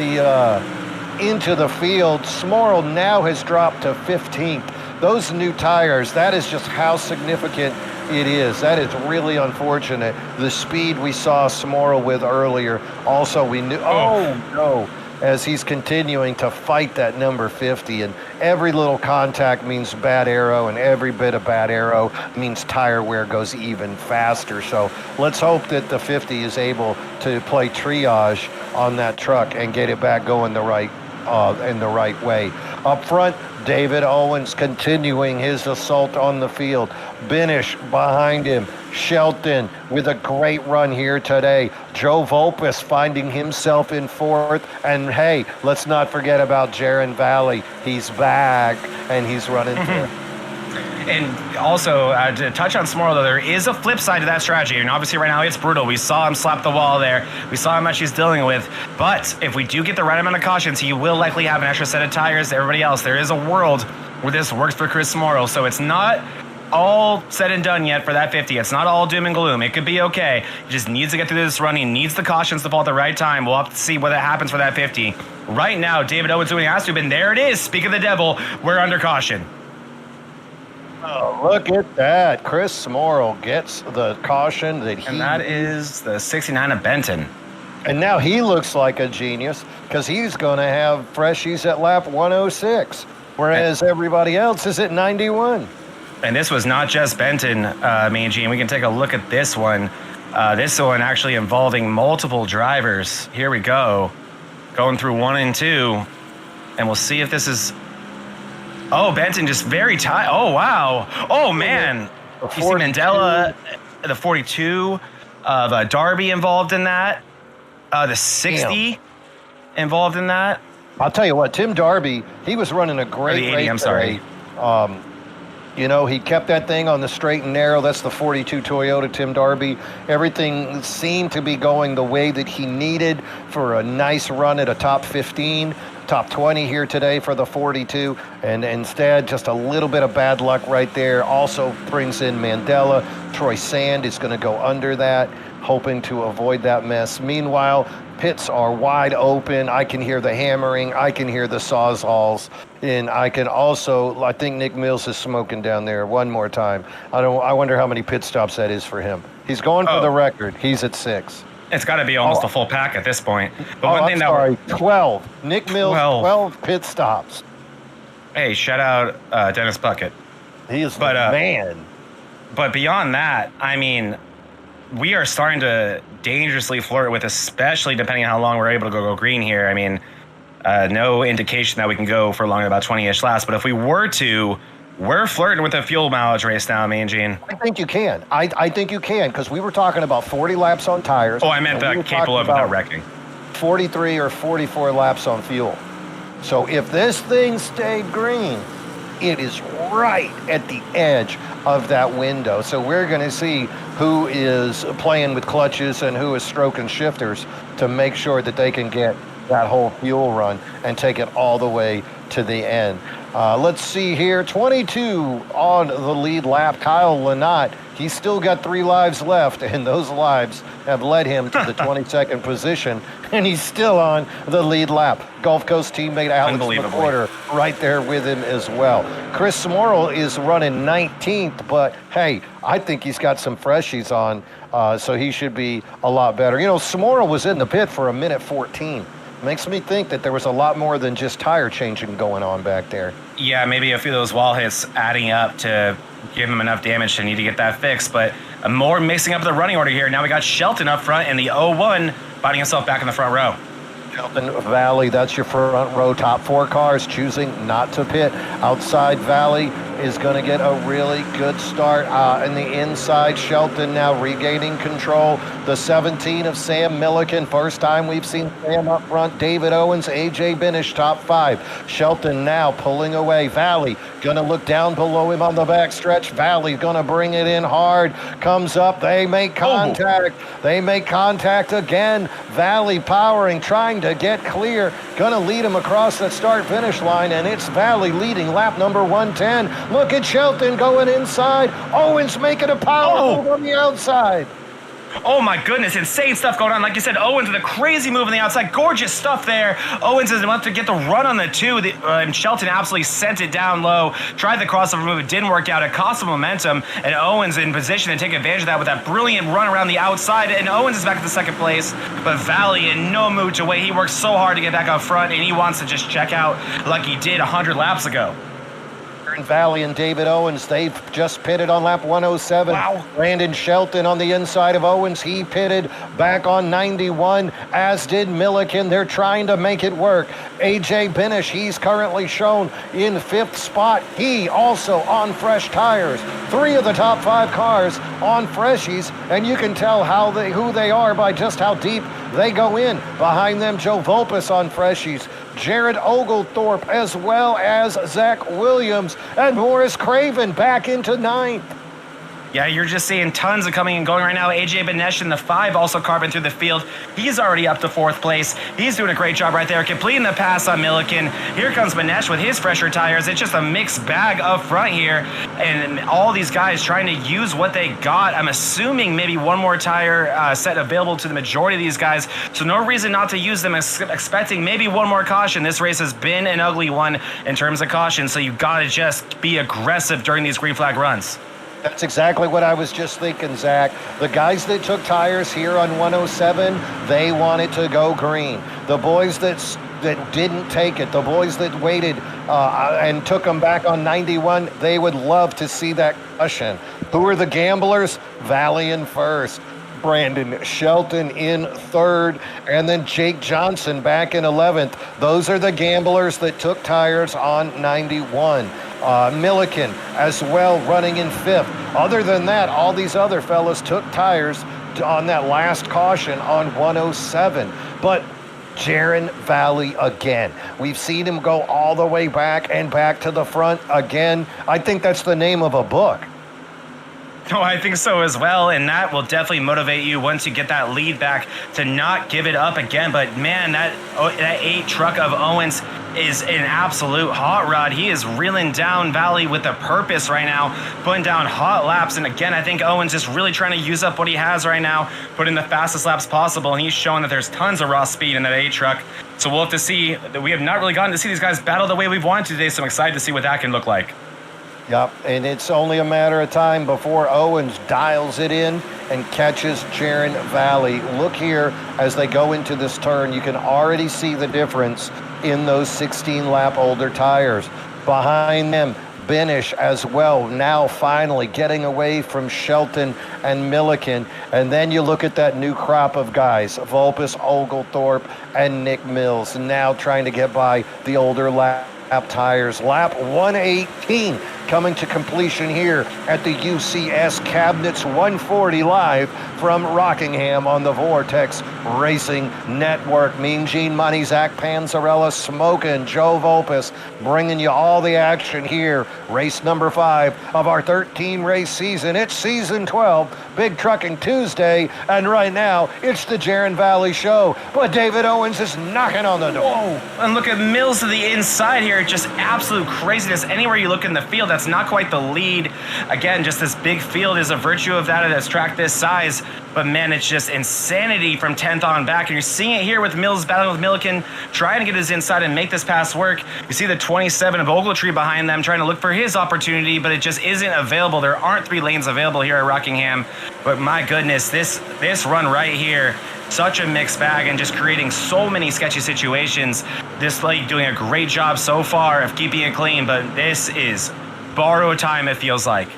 into the field. Smorrell now has dropped to 15th. Those new tires, that is just how significant it is. That is really unfortunate. The speed we saw Smorrell with earlier, also we knew, as he's continuing to fight that number 50, and every little contact means bad aero, and every bit of bad aero means tire wear goes even faster. So let's hope that the 50 is able to play triage on that truck and get it back going in the right way. Up front, David Owens continuing his assault on the field. Benish behind him. Shelton with a great run here today. Joe Vulpes finding himself in fourth. And hey, let's not forget about Jaron Valley. He's back and he's running through. And also, to touch on Smorl, though, there is a flip side to that strategy. And obviously, right now, it's brutal. We saw him slap the wall there. We saw how much he's dealing with. But if we do get the right amount of cautions, he will likely have an extra set of tires to everybody else. There is a world where this works for Chris Smorl. So it's not all said and done yet for that 50. It's not all doom and gloom. It could be okay. He just needs to get through this run. He needs the cautions to fall at the right time. We'll have to see what happens for that 50. Right now, David Owens doing has to have been. There it is. Speak of the devil. We're under caution. Oh, look at that. Chris Smorl gets the caution that he... And that is the 69 of Benton. And now he looks like a genius because he's going to have freshies at lap 106, whereas everybody else is at 91. And this was not just Benton, Mean Gene. We can take a look at this one. This one actually involving multiple drivers. Here we go. Going through 1 and 2. And we'll see if this is... Oh, Benton just very tight. Oh, wow. Oh, man. You see Mandela, the 42 of Darby involved in that. The 60 involved in that. I'll tell you what, Tim Darby, he was running a great the 80, race I'm sorry. today. You know, he kept that thing on the straight and narrow. That's the 42 Toyota Tim Darby. Everything seemed to be going the way that he needed for a nice run at a top 15, top 20 here today for the 42. And instead, just a little bit of bad luck right there. Also brings in Mandela. Troy Sand is going to go under that, hoping to avoid that mess. Meanwhile, pits are wide open. I can hear the hammering. I can hear the sawzalls. And I can also, I think Nick Mills is smoking down there one more time. I wonder how many pit stops that is for him. He's going for the record. He's at 6. It's got to be almost a full pack at this point. But one thing sorry, 12. Nick Mills, 12 pit stops. Hey, shout out Dennis Bucket. He is the man. But beyond that, I mean, we are starting to dangerously flirt with, especially depending on how long we're able to go green here. I mean, no indication that we can go for longer than about 20-ish laps. But if we were to, we're flirting with a fuel mileage race now, me and Gene. I think you can. I think you can, because we were talking about 40 laps on tires. Oh, I meant capable of without wrecking. 43 or 44 laps on fuel. So if this thing stayed green, it is right at the edge of that window. So we're going to see who is playing with clutches and who is stroking shifters to make sure that they can get that whole fuel run and take it all the way to the end. Let's see here, 22 on the lead lap. Kyle Lynott, he's still got 3 lives left, and those lives have led him to the 22nd position, and he's still on the lead lap. Gulf Coast teammate Alex McWhorter right there with him as well. Chris Smorl is running 19th, but hey, I think he's got some freshies on, so he should be a lot better. You know, Smorl was in the pit for 1:14. Makes me think that there was a lot more than just tire changing going on back there. Yeah, maybe a few of those wall hits adding up to give him enough damage to need to get that fixed. But more mixing up the running order here. Now we got Shelton up front in the 01, finding himself back in the front row. Shelton Valley, that's your front row. Top 4 cars choosing not to pit. Outside Valley is going to get a really good start. In the inside, Shelton now regaining control. The 17 of Sam Milliken. First time we've seen Sam up front. David Owens, AJ Binish, top 5. Shelton now pulling away. Valley going to look down below him on the backstretch. Valley going to bring it in hard. Comes up. They make contact. They make contact again. Valley powering, trying to get clear. Going to lead him across that start-finish line, and it's Valley leading lap number 110. Look at Shelton going inside. Owens making a power move on the outside. Oh my goodness, insane stuff going on. Like you said, Owens with a crazy move on the outside. Gorgeous stuff there. Owens is enough to get the run on the 2. And Shelton absolutely sent it down low. Tried the crossover move. It didn't work out. It cost him momentum. And Owens in position to take advantage of that with that brilliant run around the outside. And Owens is back at the 2nd place. But Valley in no mood to wait. He worked so hard to get back up front. And he wants to just check out like he did 100 laps ago. Valley and David Owens, they've just pitted on lap 107. Wow. Brandon Shelton on the inside of Owens, he pitted back on 91, as did Milliken. They're trying to make it work. AJ Binish, he's currently shown in 5th spot. He also on fresh tires. 3 of the top 5 cars on freshies, and you can tell who they are by just how deep they go in. Behind them, Joe Volpus on freshies. Jared Oglethorpe, as well as Zach Williams, and Morris Craven back into ninth. Yeah, you're just seeing tons of coming and going right now. AJ Benesh in the 5 also carving through the field. He's already up to 4th place. He's doing a great job right there, completing the pass on Milliken. Here comes Benesh with his fresher tires. It's just a mixed bag up front here, and all these guys trying to use what they got. I'm assuming maybe one more tire set available to the majority of these guys, so no reason not to use them, expecting maybe one more caution. This race has been an ugly one in terms of caution, so you've got to just be aggressive during these green flag runs. That's exactly what I was just thinking, Zach. The guys that took tires here on 107, they wanted to go green. The boys that didn't take it, the boys that waited and took them back on 91, they would love to see that caution. Who are the gamblers? Valley in first, Brandon Shelton in third, and then Jake Johnson back in 11th. Those are the gamblers that took tires on 91. Milliken as well running in 5th. Other than that, all these other fellas took tires on that last caution on 107. But Jaron Valley again. We've seen him go all the way back and back to the front again. I think that's the name of a book. Oh, I think so as well, and that will definitely motivate you once you get that lead back to not give it up again. But man, that 8 truck of Owens is an absolute hot rod. He is reeling down Valley with a purpose right now, putting down hot laps. And again, I think Owens is really trying to use up what he has right now, put in the fastest laps possible, and he's showing that there's tons of raw speed in that 8 truck. So we'll have to see. We have not really gotten to see these guys battle the way we've wanted to today, so I'm excited to see what that can look like. Yep, and it's only a matter of time before Owens dials it in and catches Jaron Valley. Look here as they go into this turn. You can already see the difference in those 16-lap older tires. Behind them, Benish as well, now finally getting away from Shelton and Milliken. And then you look at that new crop of guys, Vulpes, Oglethorpe, and Nick Mills, now trying to get by the older lap tires. Lap 118 coming to completion here at the UCS Cabinets 140 live from Rockingham on the Vortex Racing Network. Mean Gene Money, Zach Panzarella, Smokin', Joe Vulpes, bringing you all the action here. Race number 5 of our 13-race season. It's season 12, Big Trucking Tuesday, and right now it's the Jaron Valley Show. But David Owens is knocking on the door. Whoa. And look at Mills to the inside here. Just absolute craziness. Anywhere you look in the field, that's not quite the lead. Again, just this big field is a virtue of that at a track this size. But man, it's just insanity from 10th on back. And you're seeing it here with Mills battling with Milliken, trying to get his inside and make this pass work. You see the 27 of Ogletree behind them, trying to look for his opportunity, but it just isn't available. There aren't 3 lanes available here at Rockingham. But my goodness, this run right here, such a mixed bag and just creating so many sketchy situations. This league doing a great job so far of keeping it clean, but this is borrowed time, it feels like.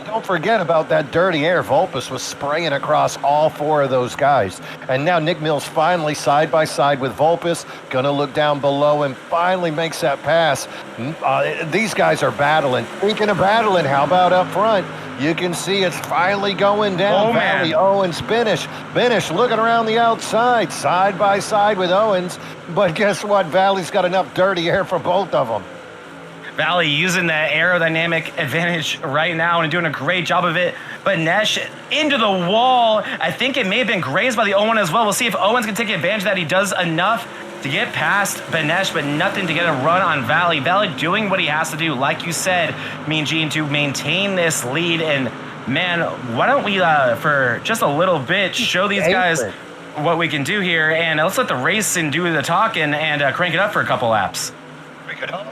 Don't forget about that dirty air. Vulpes was spraying across all 4 of those guys. And now Nick Mills finally side by side with Vulpes, gonna look down below and finally makes that pass. These guys are battling. Speaking of battling, how about up front? You can see it's finally going down. Oh, man. Valley, Owens, Benish looking around the outside, side by side with Owens. But guess what? Valley's got enough dirty air for both of them. Valley using that aerodynamic advantage right now and doing a great job of it. But Nesh into the wall. I think it may have been grazed by the Owen as well. We'll see if Owens can take advantage of that. He does enough to get past Benesh, but nothing to get a run on Valley. Valley doing what he has to do, like you said, Mean Gene, to maintain this lead. And man, why don't we, for just a little bit, show these guys what we can do here. And let's let the race and do the talking and crank it up for a couple laps. Crank it up.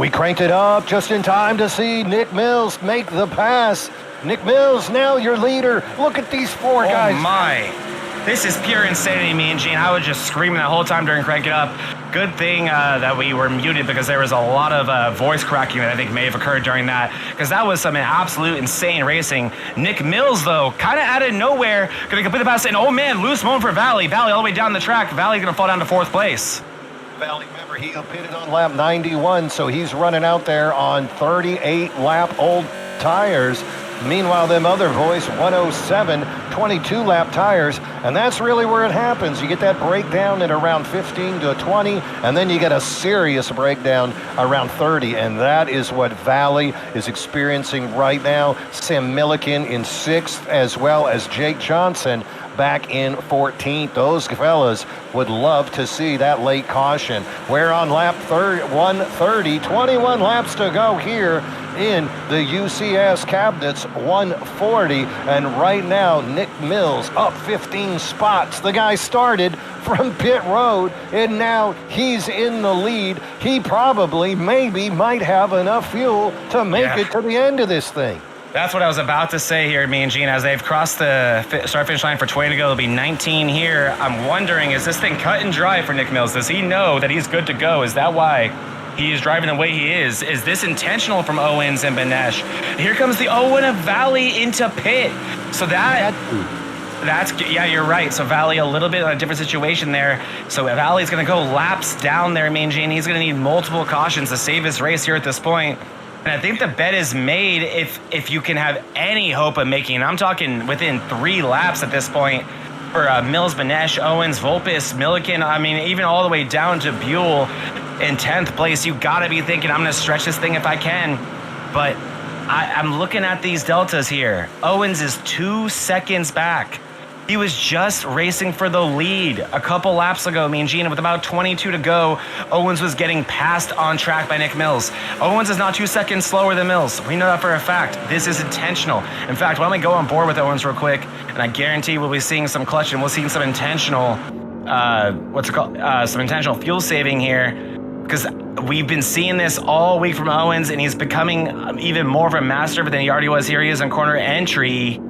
We cranked it up just in time to see Nick Mills make the pass. Nick Mills, now your leader. Look at these four guys. Oh my. This is pure insanity, me and Gene. I was just screaming the whole time during Crank It Up. Good thing that we were muted because there was a lot of voice cracking that I think may have occurred during that, because that was some absolute insane racing. Nick Mills, though, kind of out of nowhere, going to complete the pass, and oh man, loose moment for Valley. Valley all the way down the track. Valley's going to fall down to 4th place. Valley, remember, he pitted on lap 91, so he's running out there on 38 lap old tires. Meanwhile, them other boys, 107, 22 lap tires, and that's really where it happens. You get that breakdown at around 15 to 20, and then you get a serious breakdown around 30, and that is what Valley is experiencing right now. Sam Milliken in 6th, as well as Jake Johnson back in 14th. Those fellas would love to see that late caution. We're on lap 130, 21 laps to go here in the UCS Cabinets 140, and right now Nick Mills up 15 spots. The guy started from pit road and now he's in the lead. He probably maybe might have enough fuel to make it to the end of this thing. That's what I was about to say here, me and Gene. As they've crossed the start-finish line for 20 to go, it'll be 19 here. I'm wondering, is this thing cut and dry for Nick Mills? Does he know that he's good to go? Is that why he is driving the way he is? Is this intentional from Owens and Benesh? Here comes the Owen of Valley into pit. So that's, yeah, you're right. So Valley a little bit on a different situation there. So Valley's going to go laps down there, me and Gene. He's going to need multiple cautions to save his race here at this point. And I think the bet is made if you can have any hope of making, I'm talking within 3 laps at this point, for Mills, Benesh, Owens, Volpis, Milliken, I mean, even all the way down to Buell in 10th place. You got to be thinking, I'm going to stretch this thing if I can. But I'm looking at these deltas here. Owens is 2 seconds back. He was just racing for the lead a couple laps ago, me and Gina, with about 22 to go. Owens was getting passed on track by Nick Mills. Owens is not 2 seconds slower than Mills. We know that for a fact. This is intentional. In fact, why don't we go on board with Owens real quick, and I guarantee we'll be seeing some clutch and we'll see some intentional, some intentional fuel saving here, because we've been seeing this all week from Owens, and he's becoming even more of a master of it than he already was. Here he is on corner entry.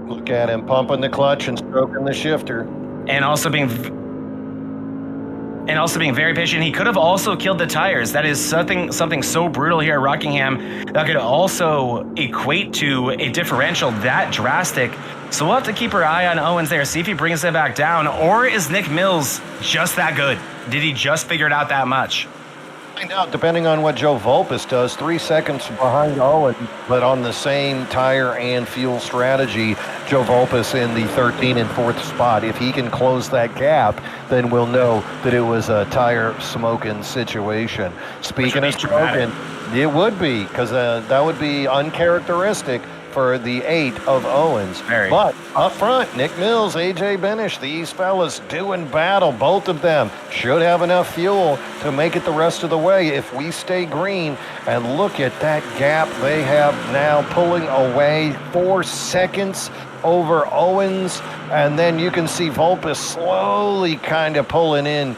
Look at him pumping the clutch and stroking the shifter. And also being very patient. He could have also killed the tires. That is something so brutal here at Rockingham that could also equate to a differential that drastic. So we'll have to keep our eye on Owens there, see if he brings it back down, or is Nick Mills just that good? Did he just figure it out that much? Find out, depending on what Joe Volpis does. 3 seconds behind Owen, but on the same tire and fuel strategy. Joe Volpis in the 13th and 4th spot. If he can close that gap, then we'll know that it was a tire smoking situation. Speaking of smoking, it would be, because that would be uncharacteristic for the 8 of Owens. But up front, Nick Mills, AJ Benish, these fellas doing battle. Both of them should have enough fuel to make it the rest of the way if we stay green. And look at that gap they have now, pulling away 4 seconds over Owens. And then you can see Volpis slowly kind of pulling in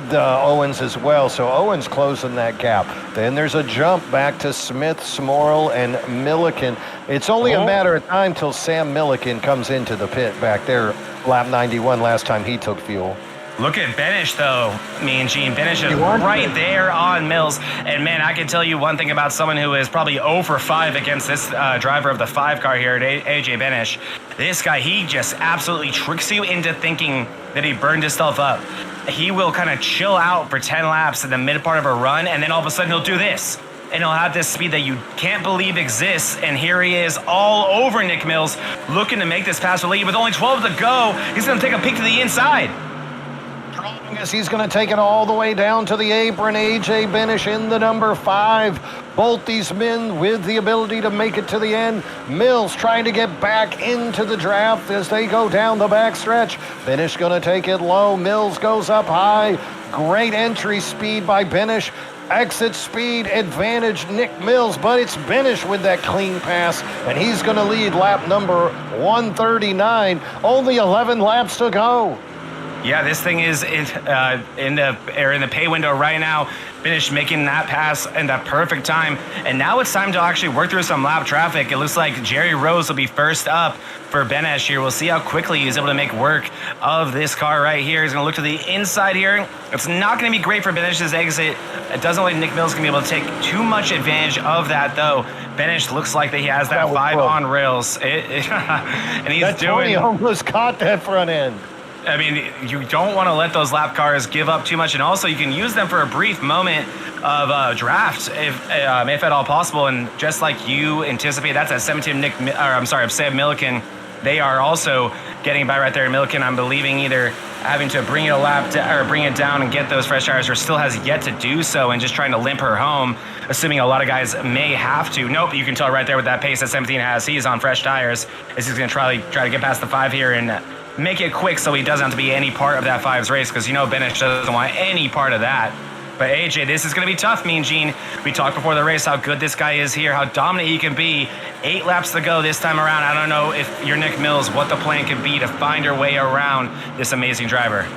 the Owens as well. So Owens closing that gap. Then there's a jump back to Smith, Smorrell, and Milliken. It's only a matter of time till Sam Milliken comes into the pit back there, lap 91, last time he took fuel. Look at Benish, though, me and Gene. Benish is right there on Mills. And, man, I can tell you one thing about someone who is probably 0 for 5 against this driver of the 5 car here at AJ Benish. This guy, he just absolutely tricks you into thinking that he burned himself up. He will kind of chill out for 10 laps in the mid part of a run, and then all of a sudden he'll do this. And he'll have this speed that you can't believe exists. And here he is all over Nick Mills, looking to make this pass for lead. With only 12 to go, he's going to take a peek to the inside. As he's going to take it all the way down to the apron. AJ Benish in the number 5. Both these men with the ability to make it to the end. Mills trying to get back into the draft as they go down the backstretch. Benish going to take it low. Mills goes up high. Great entry speed by Benish. Exit speed advantage Nick Mills, but it's Benish with that clean pass, and he's going to lead lap number 139. Only 11 laps to go. Yeah, this thing is in the pay window right now. Finished making that pass in that perfect time. And now it's time to actually work through some lap traffic. It looks like Jerry Rose will be first up for Benesh here. We'll see how quickly he's able to make work of this car right here. He's going to look to the inside here. It's not going to be great for Benesh's exit. It doesn't look like Nick Mills can be able to take too much advantage of that, though. Benesh looks like that he has that 5 on rails. And he's that 20 almost caught that front end. I mean, you don't want to let those lap cars give up too much, and also you can use them for a brief moment of draft, if at all possible. And just like you anticipate, that's at 17 of Sam Milliken. They are also getting by right there. Milliken, I'm believing, either having to bring it a lap or bring it down and get those fresh tires, or still has yet to do so, and just trying to limp her home. Assuming a lot of guys may have to. Nope, you can tell right there with that pace that 17 has. He's on fresh tires. He's going to try to get past the 5 here and make it quick so he doesn't have to be any part of that 5's race, because Benesh doesn't want any part of that. But AJ, this is going to be tough, Mean Gene. We talked before the race how good this guy is here, how dominant he can be. 8 laps to go this time around. I don't know if you're Nick Mills, what the plan could be to find your way around this amazing driver.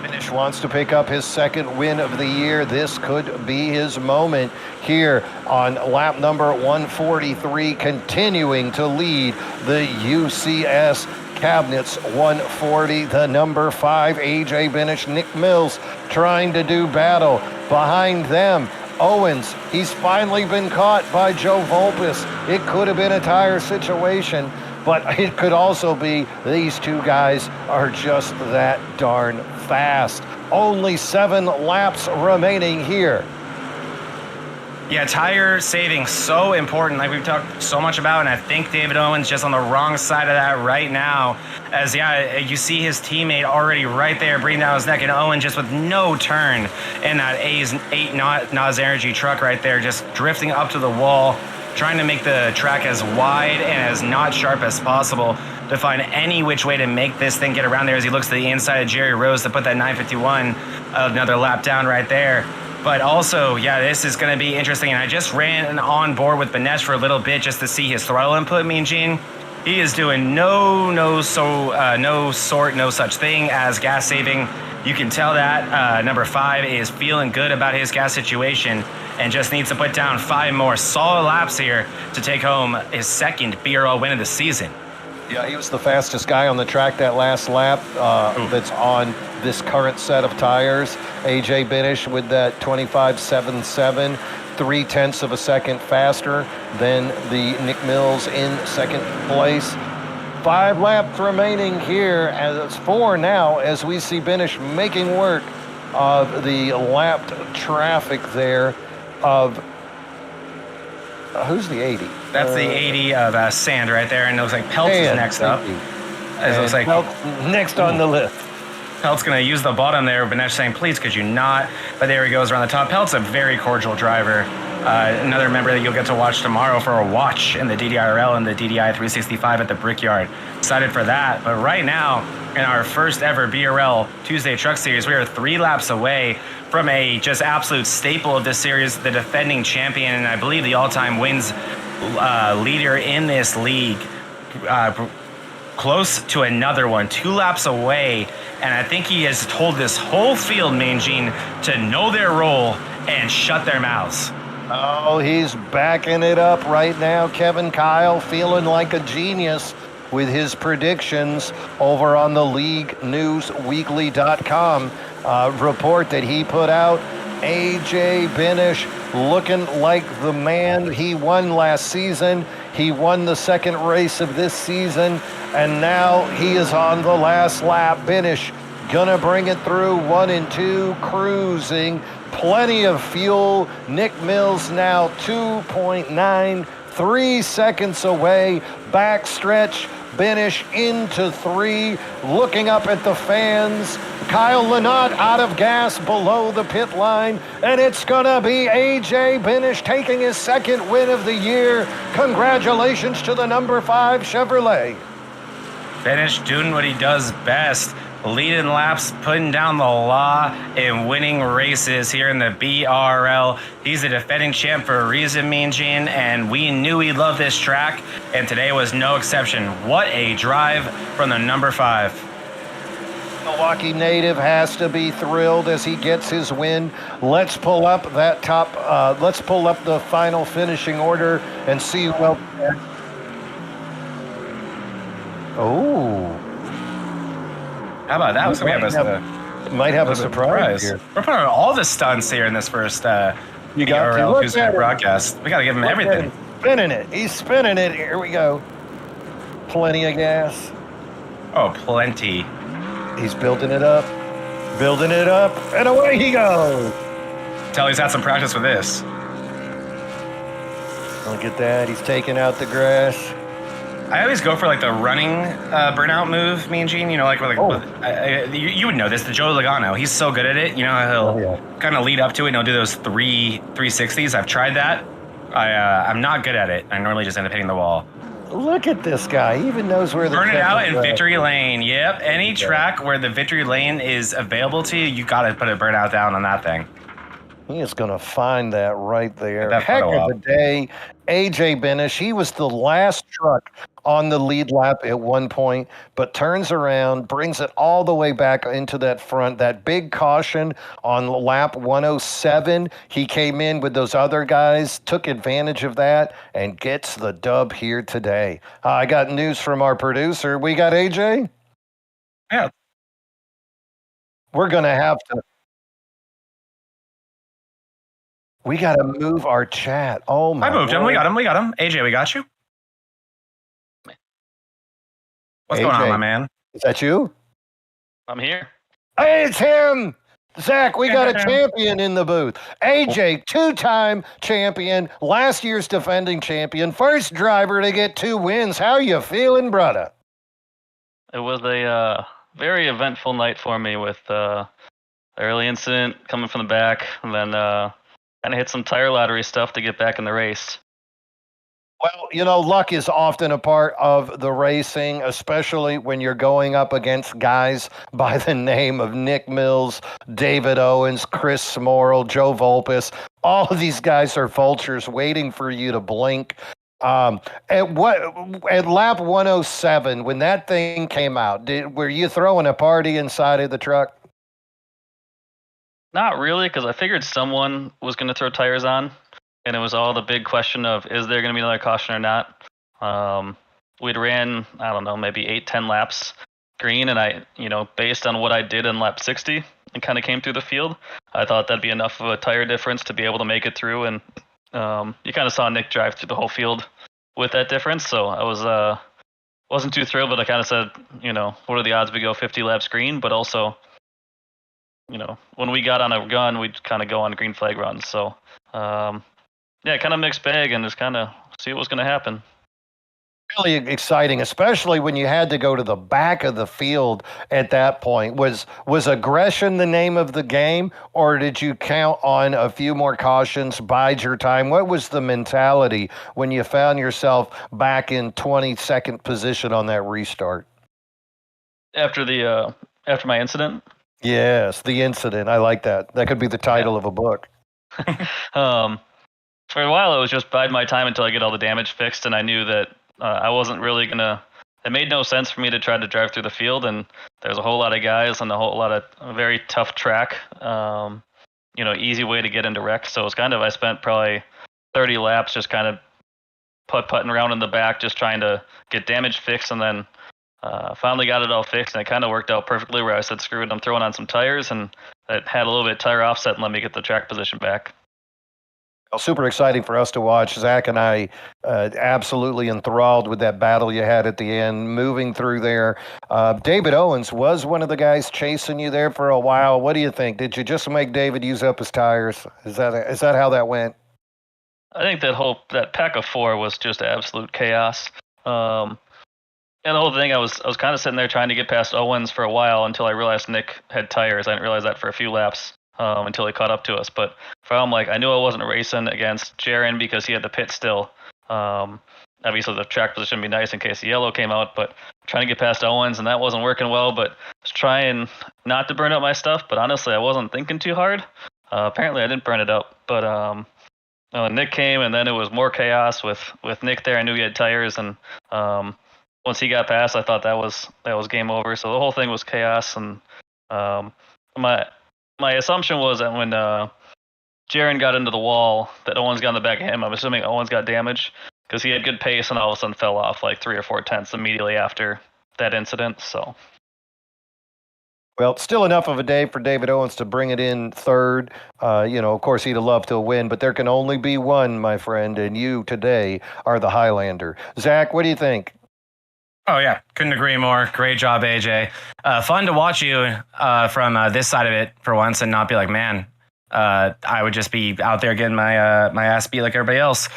Benesh wants to pick up his 2nd win of the year. This could be his moment here on lap number 143, continuing to lead the UCS Cabinets 140. The number 5, AJ Benesh, Nick Mills trying to do battle. Behind them, Owens. He's finally been caught by Joe Volpis. It could have been a tire situation, but it could also be these two guys are just that darn fast. Only 7 laps remaining here. Yeah, tire saving so important, like we've talked so much about, and I think David Owens just on the wrong side of that right now. As you see his teammate already right there breathing down his neck, and Owen just with no turn in that 8 NOS Energy truck right there, just drifting up to the wall, trying to make the track as wide and as not sharp as possible to find any which way to make this thing get around there as he looks to the inside of Jerry Rose to put that 951 another lap down right there. But also, yeah, this is going to be interesting. And I just ran on board with Benesh for a little bit just to see his throttle input, Mean Gene. He is doing no such thing as gas saving. You can tell that number 5 is feeling good about his gas situation and just needs to put down 5 more solid laps here to take home his 2nd BRL win of the season. Yeah, he was the fastest guy on the track that last lap that's on this current set of tires. AJ Benesh with that 25.77, 0.3 of a second faster than the Nick Mills in 2nd place. 5 laps remaining here, and it's 4 now as we see Benesh making work of the lapped traffic there of who's the 80? That's the 80 of Sand right there, and it looks like Peltz is next up. It looks like Peltz next on the list. Pelt's going to use the bottom there. Benesh saying, please, could you not? But there he goes around the top. Pelt's a very cordial driver. Another member that you'll get to watch tomorrow for a watch in the DDIRL and the DDI 365 at the Brickyard. Excited for that. But right now, in our first ever BRL Tuesday Truck Series, we are 3 laps away from a just absolute staple of this series, the defending champion, and I believe the all-time wins leader in this league. Close to another one, 2 laps away, and I think he has told this whole field, Mean Gene, to know their role and shut their mouths. Oh, he's backing it up right now. Kevin Kyle feeling like a genius with his predictions over on the LeagueNewsWeekly.com report that he put out. AJ Benesh looking like the man. He won last season. He won the 2nd race of this season, and now he is on the last lap. Benesh gonna bring it through 1 and 2, cruising. Plenty of fuel. Nick Mills now 2.93 seconds away. Backstretch. Benesh into 3, looking up at the fans. Kyle Lynott out of gas below the pit line, and it's gonna be AJ Benesh taking his 2nd win of the year. Congratulations to the number 5 Chevrolet. Benesh doing what he does best, leading laps, putting down the law, and winning races here in the BRL. He's a defending champ for a reason, Mean Gene, and we knew he loved this track, and today was no exception. What a drive from the number 5. Milwaukee native has to be thrilled as he gets his win. Let's pull up that top. Let's pull up the final finishing order and see. Well, oh, How about that? So we have might have a surprise here. We're putting on all the stunts here in this first You got to URL look Tuesday at it. broadcast. We got to give him Look at everything. him spinning it. He's spinning it. Here we go. Plenty of gas. Oh, plenty. He's building it up, and away he goes. Tell he's had some practice with this. Look at that. He's taking out the grass. I always go for like the running burnout move, me and Gene. You know, like you would know this. The Joe Logano, he's so good at it. You know, he'll kind of lead up to it and he'll do those 360s. I've tried that. I'm not good at it. I normally just end up hitting the wall. Look at this guy. He even knows where the Burn it out in Victory Lane. Yep. Any track where the Victory Lane is available to you, you got to put a burnout down on that thing. He is going to find that right there. That Heck of a day. AJ Benish, he was the last truck on the lead lap at one point, but turns around, brings it all the way back into that front. That big caution on lap 107. He came in with those other guys, took advantage of that, and gets the dub here today. I got news from our producer. We got AJ? Yeah. We're going to have to. We got to move our chat. Oh, my I moved him. Lord. We got him. AJ, we got you. What's going on, my man? Is that you? I'm here. Hey, it's him. Zach, we got a champion in the booth. AJ, two-time champion, last year's defending champion, first driver to get 2 wins. How you feeling, brother? It was a very eventful night for me with early incident coming from the back, and then kind of hit some tire lottery stuff to get back in the race. Well, you know, luck is often a part of the racing, especially when you're going up against guys by the name of Nick Mills, David Owens, Chris Smorrell, Joe Volpis. All of these guys are vultures waiting for you to blink. At lap 107, when that thing came out, were you throwing a party inside of the truck? Not really, because I figured someone was going to throw tires on, and it was all the big question of, is there going to be another caution or not? We'd ran, I don't know, maybe 8-10 laps green, and I, based on what I did in lap 60 and kind of came through the field, I thought that'd be enough of a tire difference to be able to make it through, and you kind of saw Nick drive through the whole field with that difference, so I wasn't too thrilled, but I kind of said, what are the odds we go 50 laps green, but also, when we got on a gun, we'd kind of go on green flag runs. So, kind of mixed bag and just kind of see what was going to happen. Really exciting, especially when you had to go to the back of the field at that point. Was aggression the name of the game, or did you count on a few more cautions, bide your time? What was the mentality when you found yourself back in 22nd position on that restart? After my incident? Yes, the incident. I like that. That could be the title of a book. For a while, it was just bide my time until I get all the damage fixed, and I knew that I wasn't really gonna. It made no sense for me to try to drive through the field, and there's a whole lot of guys and a whole lot of very tough track. Easy way to get into wrecks. So it was I spent probably 30 laps just kind of putting around in the back, just trying to get damage fixed, and then finally got it all fixed, and it kind of worked out perfectly where I said, screw it, I'm throwing on some tires, and it had a little bit of tire offset and let me get the track position back. Well, super exciting for us to watch. Zach and I absolutely enthralled with that battle you had at the end, moving through there. David Owens was one of the guys chasing you there for a while. What do you think? Did you just make David use up his tires? Is that how that went? I think that pack of 4 was just absolute chaos. And the whole thing, I was kind of sitting there trying to get past Owens for a while until I realized Nick had tires. I didn't realize that for a few laps until he caught up to us. But I knew I wasn't racing against Jaron because he had the pit still. Obviously, the track position would be nice in case the yellow came out, but trying to get past Owens, and that wasn't working well. But I was trying not to burn up my stuff, but honestly, I wasn't thinking too hard. Apparently, I didn't burn it up. But Nick came, and then it was more chaos with Nick there. I knew he had tires, and once he got past, I thought that was game over. So the whole thing was chaos, and my assumption was that when Jaron got into the wall, that Owens got in the back of him. I'm assuming Owens got damaged because he had good pace and all of a sudden fell off like 3 or 4 tenths immediately after that incident. So. Well, still enough of a day for David Owens to bring it in third. Of course, he'd have loved to win, but there can only be one, my friend, and you today are the Highlander. Zach, what do you think? Oh, yeah. Couldn't agree more. Great job, AJ. Fun to watch you from this side of it for once and not be like, man, I would just be out there getting my ass beat like everybody else.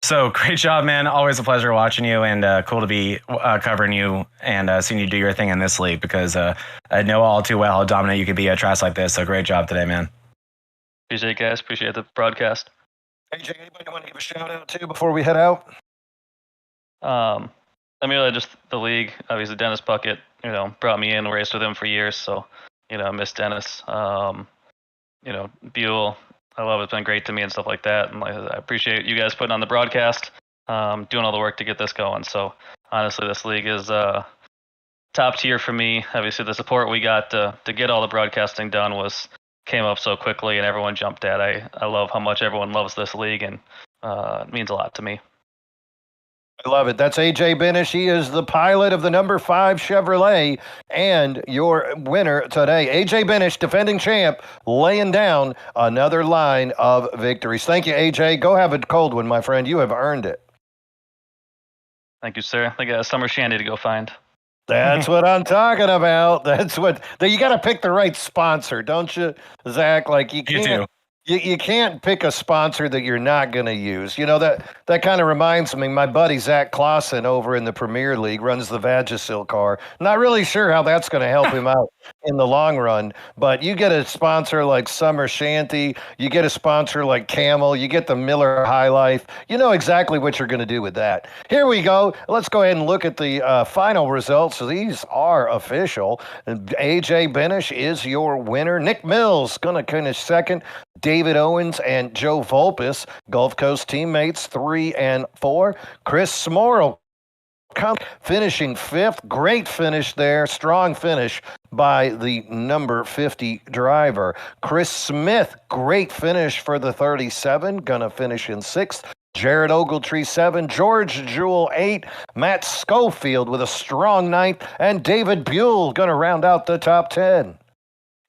So great job, man. Always a pleasure watching you, and cool to be covering you and seeing you do your thing in this league, because I know all too well how dominant you could be at tracks like this. So great job today, man. Appreciate it, guys. Appreciate the broadcast. AJ, anybody want to give a shout out to before we head out? I mean, just the league. Obviously, Dennis Puckett, brought me in, raced with him for years. So, I miss Dennis. Buell, I love it. It's been great to me and stuff like that. And I appreciate you guys putting on the broadcast, doing all the work to get this going. So honestly, this league is top tier for me. Obviously, the support we got to get all the broadcasting done came up so quickly, and everyone jumped at. I love how much everyone loves this league, and it means a lot to me. I love it. That's AJ Benish. He is the pilot of the number 5 Chevrolet and your winner today. AJ Benish, defending champ, laying down another line of victories. Thank you, AJ. Go have a cold one, my friend. You have earned it. Thank you, sir. I got a summer shandy to go find. That's what I'm talking about. You got to pick the right sponsor, don't you, Zach? Like you can't. You can't pick a sponsor that you're not going to use. That kind of reminds me, my buddy Zach Clausen over in the Premier League runs the Vagisil car. Not really sure how that's going to help him out in the long run, but you get a sponsor like Summer Shanty, you get a sponsor like Camel, you get the Miller High Life. You know exactly what you're going to do with that. Here we go. Let's go ahead and look at the final results. So these are official. AJ Benish is your winner. Nick Mills going to finish second. David Owens and Joe Volpis, Gulf Coast teammates, 3 and 4. Chris Smorrell finishing 5th. Great finish there. Strong finish by the number 50 driver. Chris Smith, great finish for the 37. Gonna finish in 6th. Jared Ogletree 7, George Jewell 8, Matt Schofield with a strong 9th, and David Buell gonna round out the top 10.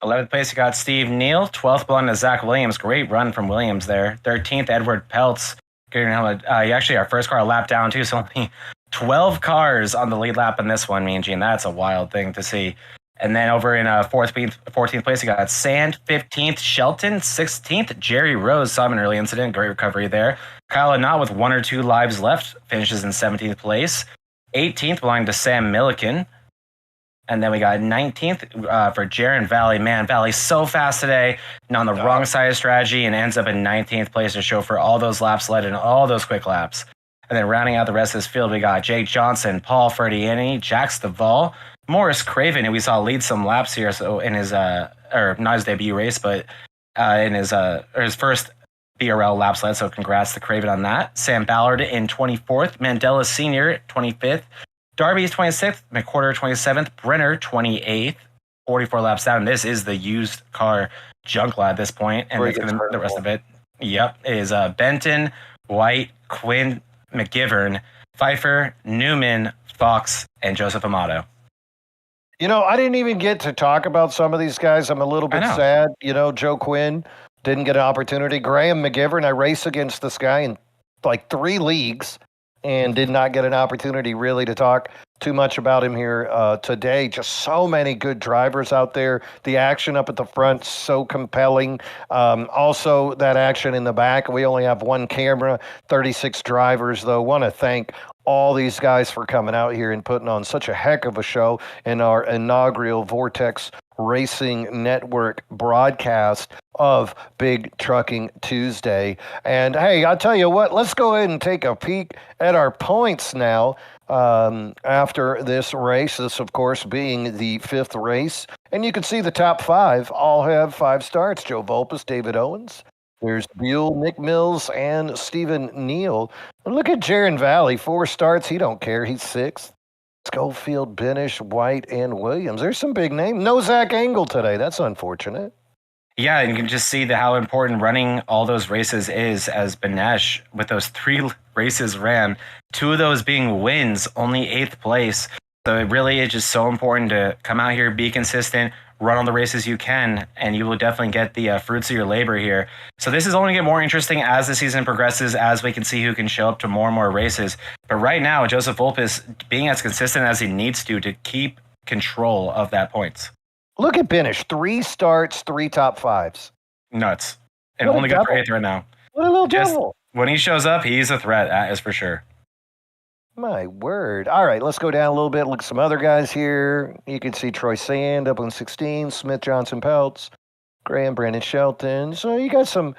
11th place, you got Steve Neal. 12th belonged to Zach Williams. Great run from Williams there. 13th, Edward Peltz. Actually, our first car a lap down, too, so only 12 cars on the lead lap in this one, Mean Gene. That's a wild thing to see. And then over in 14th place, you got Sand. 15th, Shelton. 16th, Jerry Rose. Saw him an early incident. Great recovery there. Kyle Knott with 1 or 2 lives left finishes in 17th place. 18th belonging to Sam Milliken. And then we got 19th for Jaron Valley. Man, Valley's so fast today and on the wrong side of strategy, and ends up in 19th place to show for all those laps led and all those quick laps. And then rounding out the rest of this field, we got Jake Johnson, Paul Ferdiani, Jax Duvall, Morris Craven, who we saw lead some laps here. So in his, or not his debut race, but in his first BRL laps led. So congrats to Craven on that. Sam Ballard in 24th, Mandela Sr. 25th. Darby's 26th, McWhorter 27th, Brenner 28th, 44 laps down. This is the used car junk lot at this point, and the rest of it. Yep, is Benton, White, Quinn, McGivern, Pfeiffer, Newman, Fox, and Joseph Amato. I didn't even get to talk about some of these guys. I'm a little bit sad. Joe Quinn didn't get an opportunity. Graham McGivern, I raced against this guy in like 3 leagues. And did not get an opportunity really to talk too much about him here today. Just so many good drivers out there. The action up at the front, so compelling. Also, that action in the back. We only have 1 camera, 36 drivers, though. Want to thank all these guys for coming out here and putting on such a heck of a show in our inaugural Vortex Racing Network broadcast of Big Trucking Tuesday. And hey, I'll tell you what, let's go ahead and take a peek at our points now after this race. This, of course, being the 5th race. And you can see the top 5 all have 5 starts. Joe Volpis, David Owens. There's Buell, Nick Mills, and Stephen Neal. And look at Jaron Valley, 4 starts. He don't care. He's 6th. Schofield, Benish, White, and Williams. There's some big names. No Zach Engel today. That's unfortunate. Yeah, and you can just see how important running all those races is, as Benesh, with those 3 races ran, 2 of those being wins, only 8th place. So it really is just so important to come out here, be consistent, run all the races you can, and you will definitely get the fruits of your labor here. So this is only going to get more interesting as the season progresses, as we can see who can show up to more and more races. But right now, Joseph Volpes being as consistent as he needs to keep control of that points. Look at Benish. 3 starts, 3 top 5s. Nuts. And only got 8th right now. What a little devil. When he shows up, he's a threat, that is for sure. My word. All right, let's go down a little bit. Look at some other guys here. You can see Troy Sand up on 16, Smith, Johnson, Peltz, Graham, Brandon Shelton. So you got some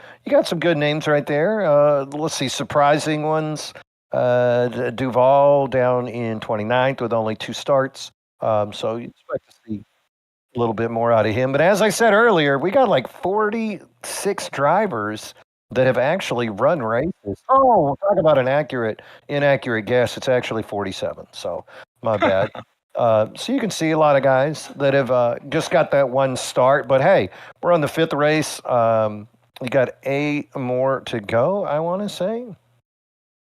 good names right there. Let's see, surprising ones. Duval down in 29th with only 2 starts. So you expect to see a little bit more out of him. But as I said earlier, we got like 46 drivers that have actually run races. Oh, talk about an inaccurate guess. It's actually 47. So my bad. So you can see a lot of guys that have just got that 1 start. But hey, we're on the 5th race. You got 8 more to go, I want to say.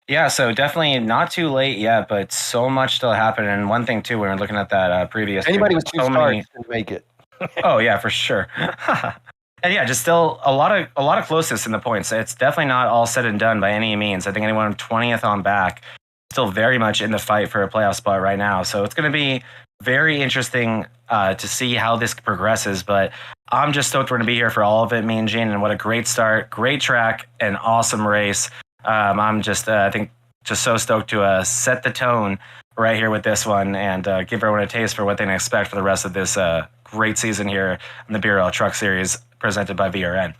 Yeah, so definitely not too late yet, but so much still happening. And one thing too, when we're looking at that previous, anybody with 2 starts can make it. Oh yeah, for sure. And yeah, just still a lot of closeness in the points. It's definitely not all said and done by any means. I think anyone 20th on back still very much in the fight for a playoff spot right now. So it's going to be very interesting to see how this progresses. But I'm just stoked we're going to be here for all of it, me and Gene. And what a great start, great track, and awesome race. I'm just, I think, just so stoked to set the tone right here with this one and give everyone a taste for what they can expect for the rest of this great season here in the BRL Truck Series presented by VRN.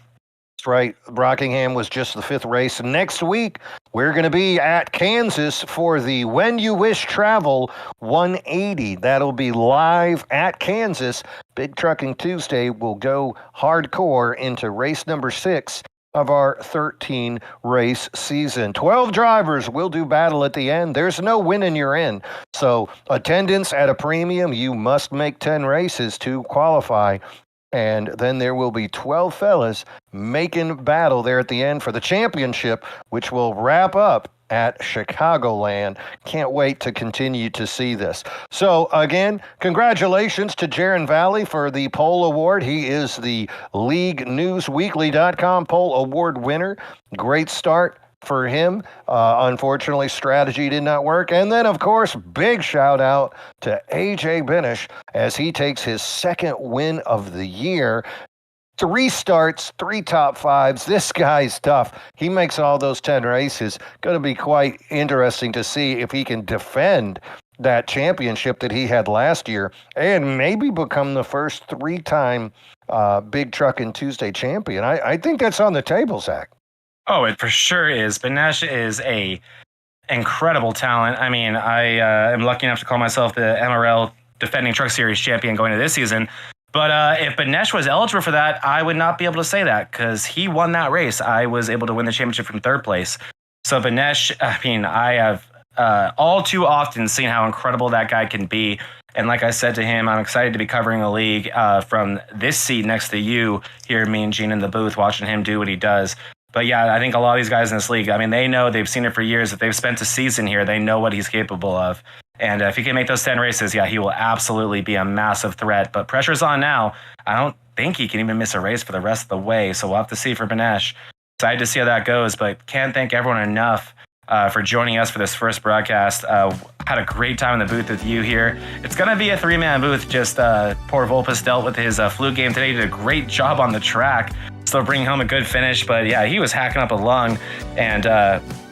That's right. Rockingham was just the 5th race. Next week, we're going to be at Kansas for the When You Wish Travel 180. That'll be live at Kansas. Big Trucking Tuesday will go hardcore into race number 6 of our 13 race season. 12 drivers will do battle at the end. There's no winning you're in. So attendance at a premium. You must make 10 races to qualify. And then there will be 12 fellas making battle there at the end for the championship, which will wrap up at Chicagoland. Can't wait to continue to see this. So again, congratulations to Jaron Valley for the Pole Award. He is the LeagueNewsWeekly.com Pole Award winner. Great start for him. Unfortunately, strategy did not work. And then, of course, big shout out to AJ Benish as he takes his 2nd win of the year. 3 starts, 3 top 5s. This guy's tough. He makes all those 10 races. Going to be quite interesting to see if he can defend that championship that he had last year and maybe become the first 3-time Big Truckin' Tuesday champion. I think that's on the table, Zach. Oh, it for sure is. Benesh is a incredible talent. I mean, I am lucky enough to call myself the MRL defending Truck Series champion going into this season. But if Benesh was eligible for that, I would not be able to say that because he won that race. I was able to win the championship from 3rd place. So Benesh, I mean, I have all too often seen how incredible that guy can be. And like I said to him, I'm excited to be covering the league from this seat next to you here, me and Gene in the booth, watching him do what he does. But yeah, I think a lot of these guys in this league, I mean, they know, they've seen it for years. If they've spent a season here, they know what he's capable of. And if he can make those 10 races, yeah, he will absolutely be a massive threat. But pressure's on now. I don't think he can even miss a race for the rest of the way. So we'll have to see for Benesh. Excited to see how that goes, but can't thank everyone enough for joining us for this first broadcast. Had a great time in the booth with you here. It's going to be a 3-man booth. Just poor Volpes dealt with his flu game today. He did a great job on the track. Still bringing home a good finish, but yeah, he was hacking up a lung. And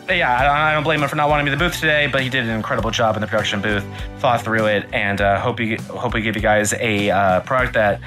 yeah, I don't blame him for not wanting to be in the booth today, but he did an incredible job in the production booth, thought through it, and hope we give you guys a product that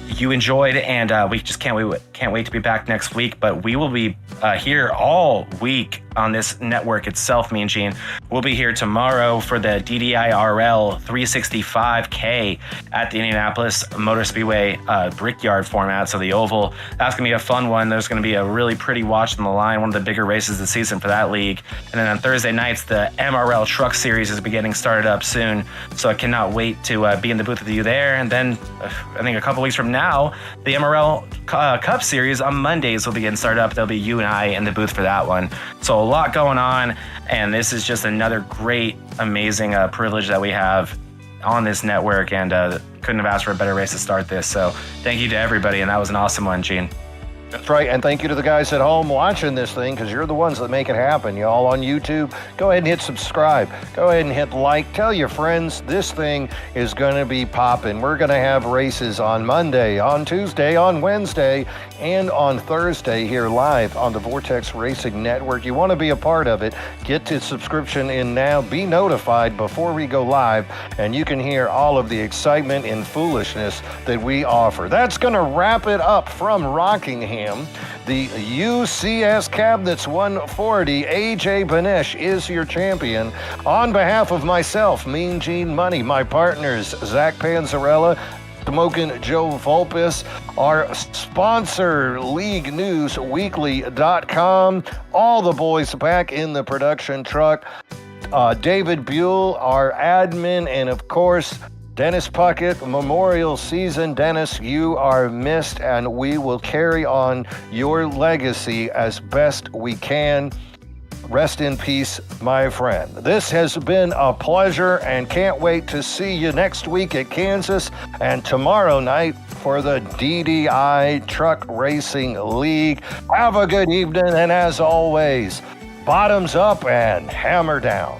you enjoyed, and we just can't wait to be back next week. But we will be here all week on this network itself, Mean Gene. We'll be here tomorrow for the DDIRL 365K at the Indianapolis Motor Speedway Brickyard format, so the oval. That's going to be a fun one. There's going to be a really pretty watch on the line, one of the bigger races of the season for that league. And then on Thursday nights, the MRL Truck Series is getting started up soon, so I cannot wait to be in the booth with you there. And then I think a couple weeks from now, the MRL Cup Series on Mondays will be getting started up. There'll be you and I in the booth for that one. So a lot going on, and this is just another great, amazing privilege that we have on this network, and couldn't have asked for a better race to start this. So thank you to everybody, and that was an awesome one, Gene. That's right, and thank you to the guys at home watching this thing, because you're the ones that make it happen. Y'all on YouTube, go ahead and hit subscribe. Go ahead and hit like. Tell your friends this thing is going to be popping. We're going to have races on Monday, on Tuesday, on Wednesday, and on Thursday here live on the Vortex Racing Network. You want to be a part of it, get to subscription in now. Be notified before we go live, and you can hear all of the excitement and foolishness that we offer. That's going to wrap it up from Rockingham. The UCS Cabinets 140, AJ Banesh is your champion. On behalf of myself, Mean Gene Money, my partners, Zach Panzarella, Smokin' Joe Vulpes, our sponsor, LeagueNewsWeekly.com, all the boys back in the production truck, David Buell, our admin, and of course, Dennis Puckett, Memorial Season. Dennis, you are missed, and we will carry on your legacy as best we can. Rest in peace, my friend. This has been a pleasure, and can't wait to see you next week at Kansas and tomorrow night for the DDI Truck Racing League. Have a good evening, and as always, bottoms up and hammer down.